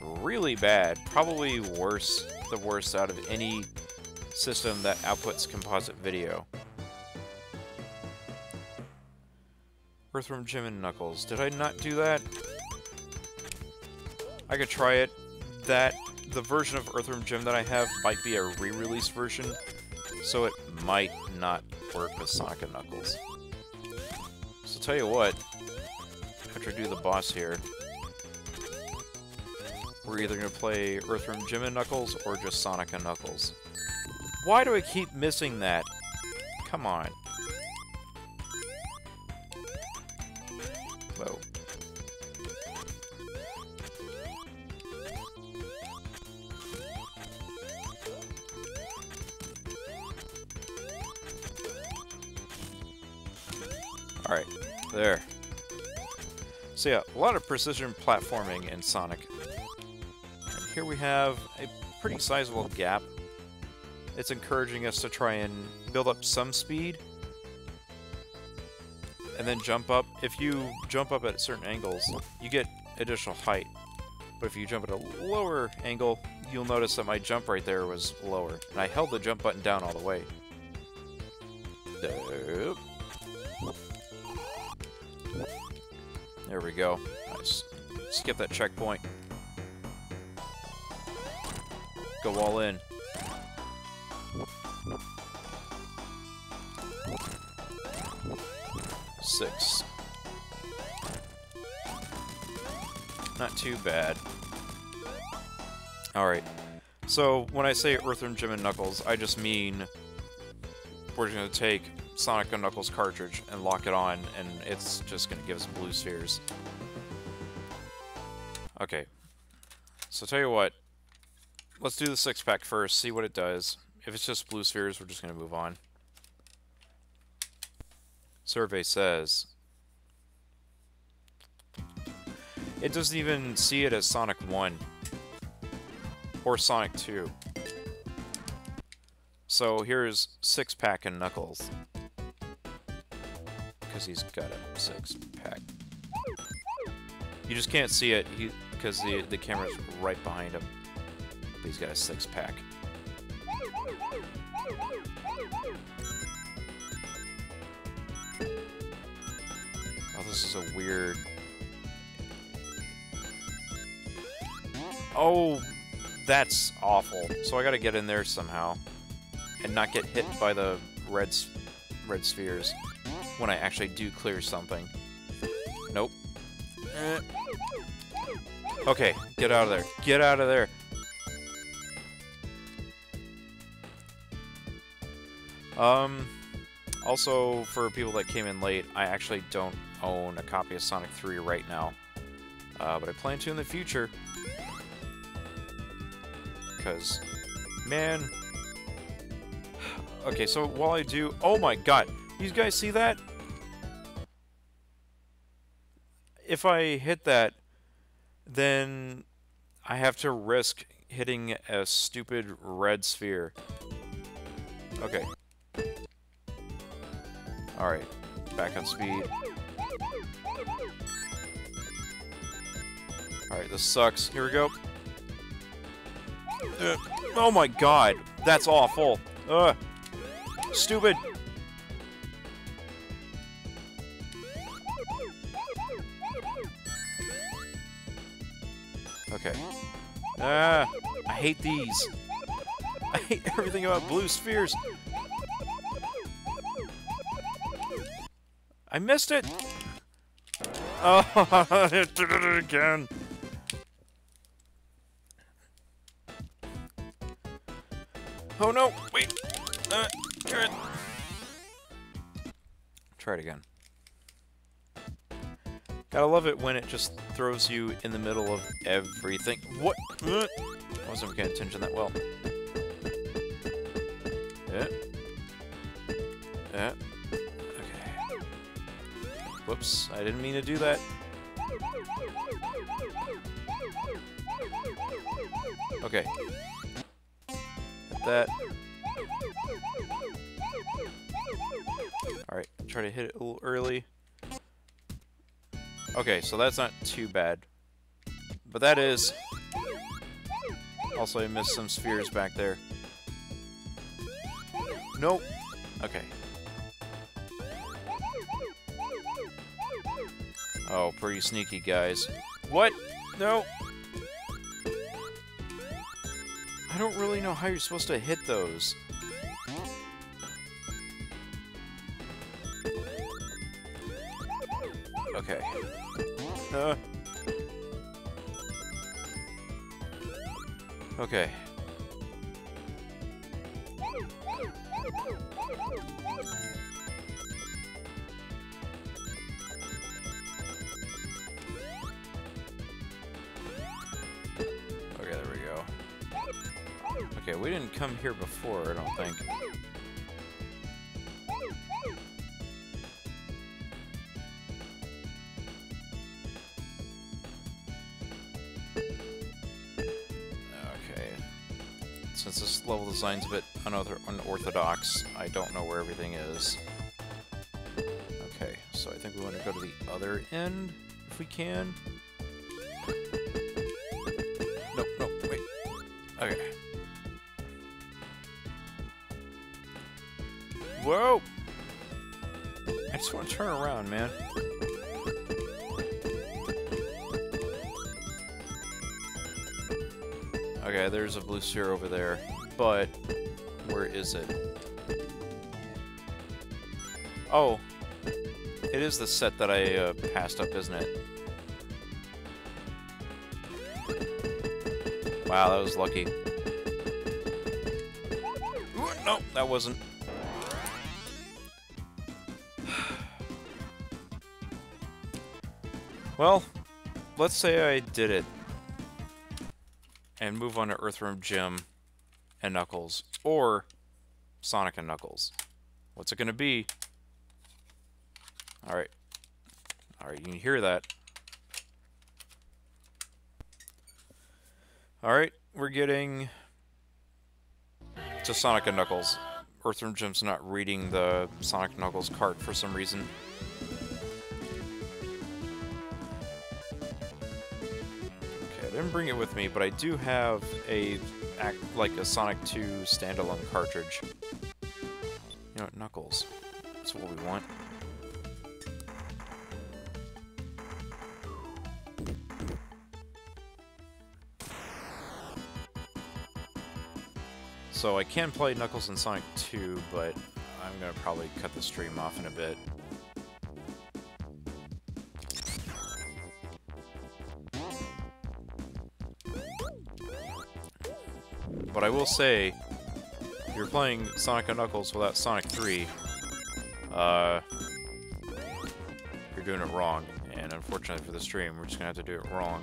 really bad, probably the worst out of any system that outputs composite video. Earthworm Jim and Knuckles. Did I not do that? I could try it. The version of Earthworm Jim that I have might be a re-release version, so it might not work with Sonic and Knuckles. So tell you what, after I do the boss here, we're either going to play Earthworm Jim and Knuckles or just Sonic and Knuckles. Why do I keep missing that? Come on. Whoa. Alright, there. So yeah, a lot of precision platforming in Sonic. And here we have a pretty sizable gap. It's encouraging us to try and build up some speed, and then jump up. If you jump up at certain angles, you get additional height. But if you jump at a lower angle, you'll notice that my jump right there was lower. And I held the jump button down all the way. There we go. Nice. Skip that checkpoint. Go all in. Six. Not too bad. Alright. So, when I say Earthworm Jim and Knuckles, I just mean we're going to take Sonic and Knuckles cartridge and lock it on, and it's just going to give us blue spheres. Okay. So, tell you what. Let's do the 6-pack first, see what it does. If it's just blue spheres, we're just going to move on. Survey says it doesn't even see it as Sonic 1 or Sonic 2. So here's 6-pack and Knuckles, because he's got a 6-pack. You just can't see it because the camera's right behind him. He's got a 6-pack. Oh, this is a weird... Oh, that's awful. So I gotta get in there somehow and not get hit by the red spheres when I actually do clear something. Nope. Okay, get out of there. Get out of there. Also, for people that came in late, I actually don't own a copy of Sonic 3 right now. But I plan to in the future. Because, man... Okay, so while I do... Oh my god! You guys see that? If I hit that, then I have to risk hitting a stupid red sphere. Okay. Alright. Back on speed. Alright, this sucks. Here we go. Oh my god! That's awful! Ugh! Stupid! Okay. I hate these. I hate everything about blue spheres. I missed it! Oh, I did it again. Oh no! Wait! Good. Try it again. Gotta love it when it just throws you in the middle of everything. What? I wasn't paying attention that well. Yeah. Yeah. Okay. Whoops, I didn't mean to do that. Okay. Hit that. Alright, try to hit it a little early. Okay, so that's not too bad. But that is... Also, I missed some spheres back there. Nope. Okay. Oh, pretty sneaky, guys. What? No! I don't really know how you're supposed to hit those. Okay. Okay. Okay, there we go. Okay, we didn't come here before, I don't think. Since this level design's a bit unorthodox, I don't know where everything is. Okay, so I think we want to go to the other end, if we can. Nope, nope, wait. Okay. Whoa! I just want to turn around, man. Okay, there's a blue sphere over there, but where is it? Oh, it is the set that I passed up, isn't it? Wow, that was lucky. Ooh, no, that wasn't. Well, let's say I did it. And move on to Earthworm Jim and Knuckles. Or Sonic and Knuckles. What's it gonna be? Alright. Alright, you can hear that. Alright, we're getting to Sonic and Knuckles. Earthworm Jim's not reading the Sonic and Knuckles cart for some reason. I didn't bring it with me, but I do have a Sonic 2 standalone cartridge. You know what, Knuckles. That's what we want. So I can play Knuckles in Sonic 2, but I'm gonna probably cut the stream off in a bit. But I will say, if you're playing Sonic and Knuckles without Sonic 3, you're doing it wrong. And unfortunately for the stream, we're just gonna have to do it wrong.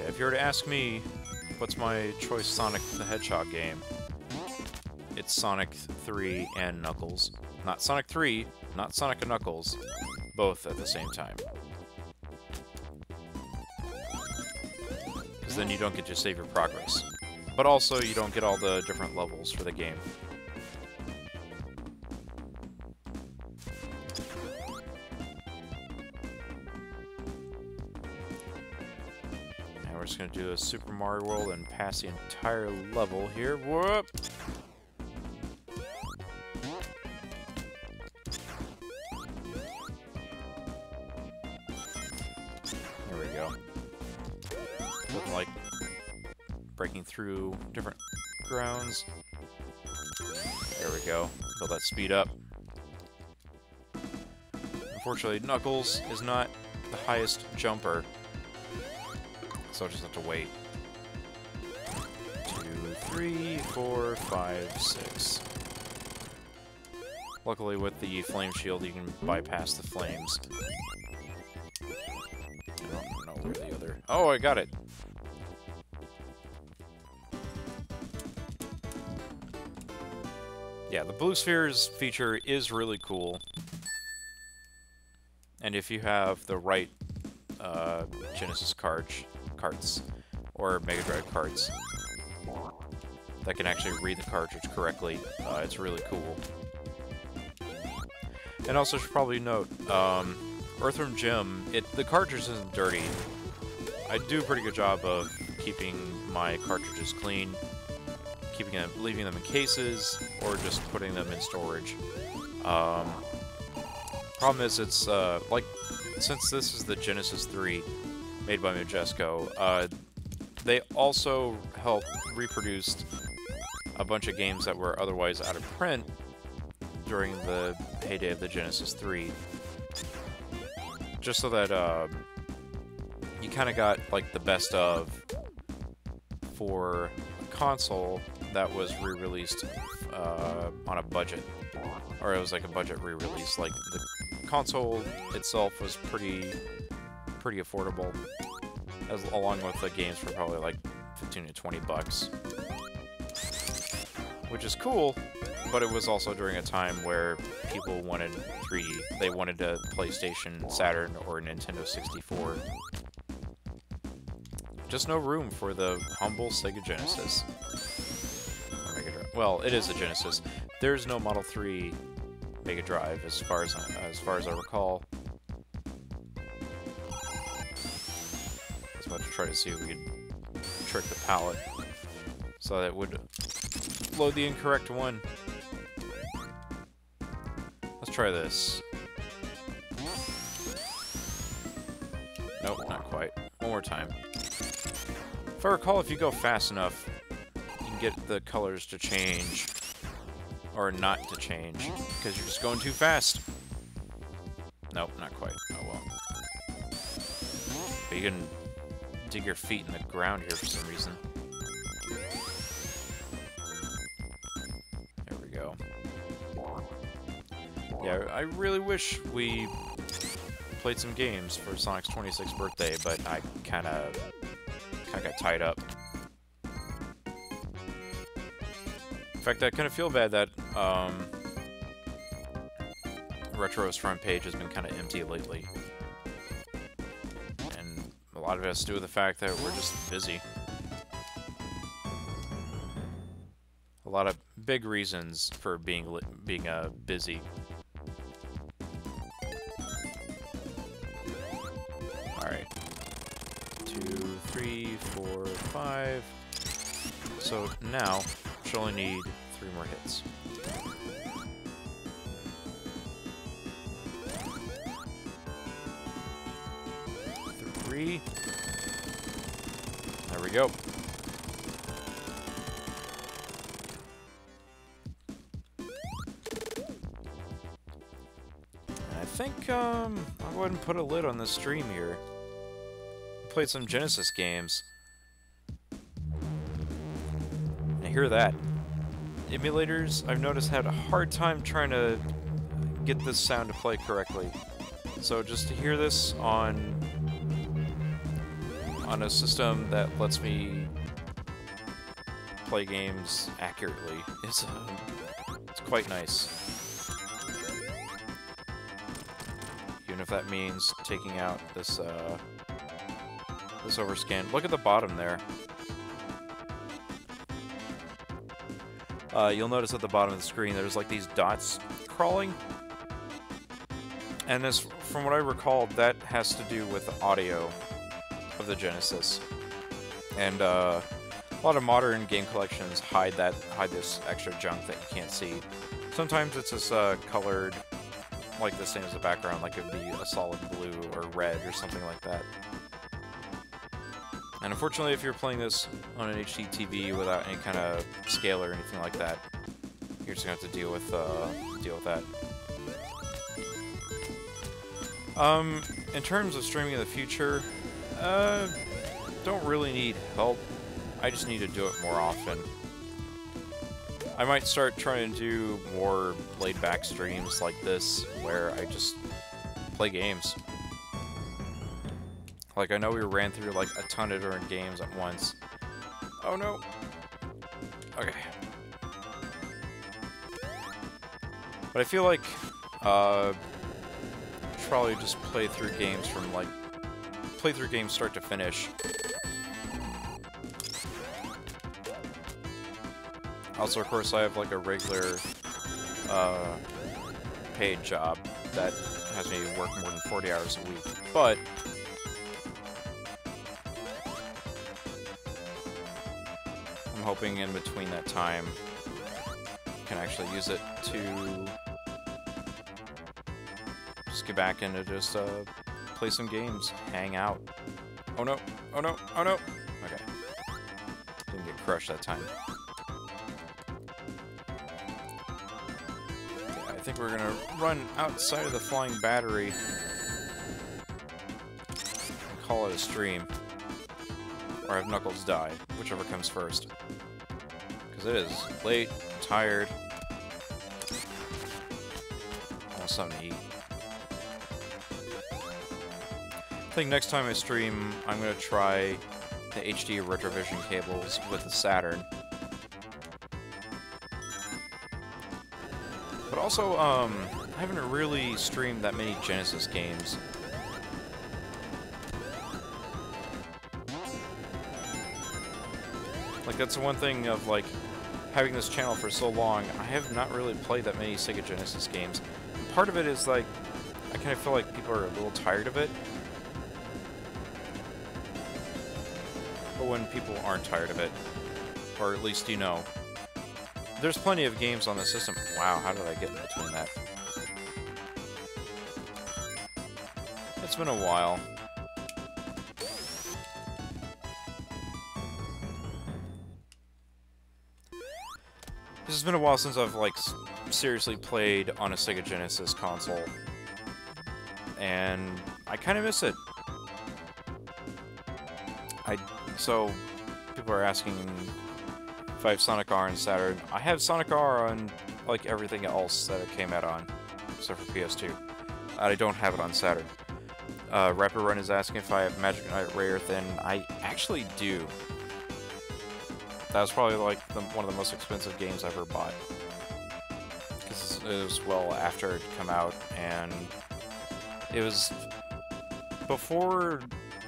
If you were to ask me, what's my choice Sonic the Hedgehog game? It's Sonic 3 and Knuckles. Not Sonic 3, not Sonic and Knuckles. Both at the same time. Because then you don't get to save your progress. But also, you don't get all the different levels for the game. We're just gonna do a Super Mario World and pass the entire level here. Whoop! There we go. breaking through different grounds. There we go. Build that speed up. Unfortunately, Knuckles is not the highest jumper, so I'll just have to wait. 2, 3, 4, 5, 6. Luckily, with the flame shield, you can bypass the flames. I don't know where the other... Oh, I got it! Yeah, the Blue Spheres feature is really cool. And if you have the right Genesis carts, or Mega Drive carts, that can actually read the cartridge correctly, it's really cool. And also, should probably note, Earthworm Jim, the cartridge isn't dirty. I do a pretty good job of keeping my cartridges clean, leaving them in cases, or just putting them in storage. Problem is, it's, since this is the Genesis 3, made by Majesco, they also helped reproduce a bunch of games that were otherwise out of print during the heyday of the Genesis 3. Just so that, you kind of got, like, the best of for a console that was re-released on a budget. Or it was like a budget re-release. Like, the console itself was pretty affordable, along with the games for probably like 15 to 20 bucks. Which is cool, but it was also during a time where people wanted 3D. They wanted a PlayStation, Saturn, or Nintendo 64. Just no room for the humble Sega Genesis. Well, it is a Genesis. There's no Model 3 Mega Drive, as far as I recall. I was about to try to see if we could trick the palette so that it would load the incorrect one. Let's try this. Nope, not quite. One more time. If I recall, if you go fast enough, you can get the colors to change. Or not to change, because you're just going too fast. Nope, not quite. Oh well. But you can dig your feet in the ground here for some reason. There we go. Yeah, I really wish we played some games for Sonic's 26th birthday, but I kinda got tied up. In fact, I kind of feel bad that Retro's front page has been kind of empty lately. And a lot of it has to do with the fact that we're just busy. A lot of big reasons for being busy. Alright. 2, 3, 4, 5. So now, she'll only need 3 more hits. 3. There we go. And I think, I'll go ahead and put a lid on this stream here. Played some Genesis games. And I hear that. Emulators, I've noticed, had a hard time trying to get this sound to play correctly. So just to hear this on a system that lets me play games accurately is it's quite nice. Even if that means taking out this this overscan. Look at the bottom there. You'll notice at the bottom of the screen there's like these dots crawling. And this, from what I recall, that has to do with the audio of the Genesis. And a lot of modern game collections hide this extra junk that you can't see. Sometimes it's just colored like the same as the background, like it would be a solid blue or red or something like that. And unfortunately, if you're playing this on an HD TV without any kind of scale or anything like that, you're just gonna have to deal with that. In terms of streaming in the future, don't really need help. I just need to do it more often. I might start trying to do more laid-back streams like this, where I just play games. Like, I know we ran through, like, a ton of different games at once. Oh, no! Okay. But I feel like, probably just play through games from, like, play through games start to finish. Also, of course, I have, like, a regular, paid job that has me work more than 40 hours a week. But I'm hoping in between that time, I can actually use it to just get back into just, play some games, hang out. Oh no, oh no, oh no! Okay. Didn't get crushed that time. Okay, I think we're gonna run outside of the flying battery and call it a stream. Or have Knuckles die, whichever comes first. Because it is late, tired. I want something to eat. I think next time I stream, I'm going to try the HD Retrovision cables with the Saturn. But also, I haven't really streamed that many Genesis games. Like, that's the one thing of, like, having this channel for so long, I have not really played that many Sega Genesis games. And part of it is, like, I kind of feel like people are a little tired of it. But when people aren't tired of it, or at least you know, there's plenty of games on the system. Wow, how did I get in between that? It's been a while. This has been a while since I've, like, seriously played on a Sega Genesis console. And I kind of miss it. So, people are asking if I have Sonic R on Saturn. I have Sonic R on, like, everything else that it came out on, except for PS2. I don't have it on Saturn. Rapper Run is asking if I have Magic Knight Ray Earth, and I actually do. That was probably, like, one of the most expensive games I ever bought. Because it was well after it had come out, and it was before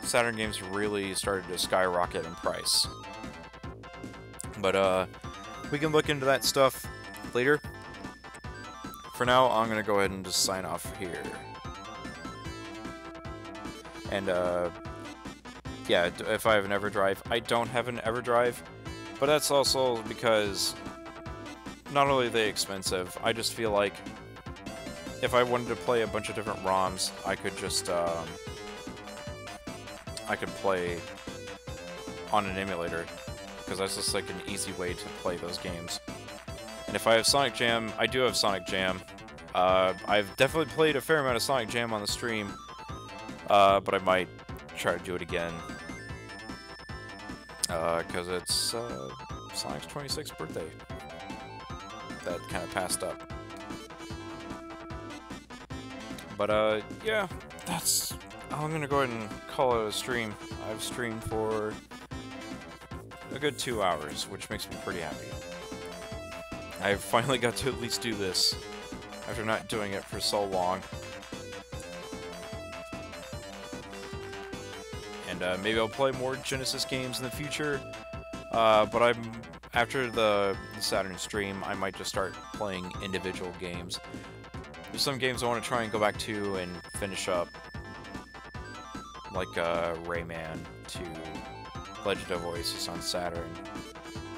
Saturn games really started to skyrocket in price. But, we can look into that stuff later. For now, I'm gonna go ahead and just sign off here. And, yeah, if I have an EverDrive, I don't have an EverDrive. But that's also because not only are they expensive, I just feel like if I wanted to play a bunch of different ROMs, I could just, I could play on an emulator, because that's just like an easy way to play those games. And if I have Sonic Jam, I do have Sonic Jam. I've definitely played a fair amount of Sonic Jam on the stream, but I might try to do it again. Because it's Sonic's 26th birthday. That kind of passed up. But, yeah, I'm gonna go ahead and call it a stream. I've streamed for a good 2 hours, which makes me pretty happy. I finally got to at least do this, after not doing it for so long. And maybe I'll play more Genesis games in the future, but after the Saturn stream, I might just start playing individual games. There's some games I want to try and go back to and finish up, like Rayman to Legend of Oasis on Saturn.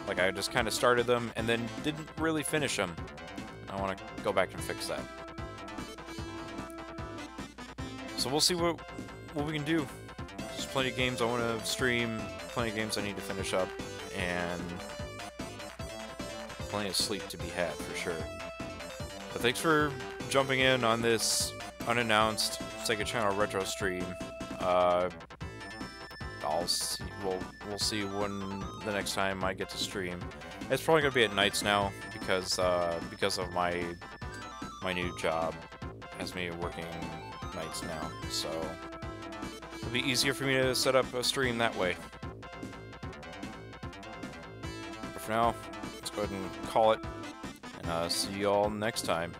Like, I just kind of started them and then didn't really finish them. I want to go back and fix that. So we'll see what we can do. Just plenty of games I want to stream, plenty of games I need to finish up, and plenty of sleep to be had for sure. But thanks for jumping in on this unannounced SEGA Channel Retro stream. We'll see when the next time I get to stream. It's probably gonna be at nights now because of my new job has me working nights now, so it'll be easier for me to set up a stream that way. But for now, let's go ahead and call it, and see you all next time.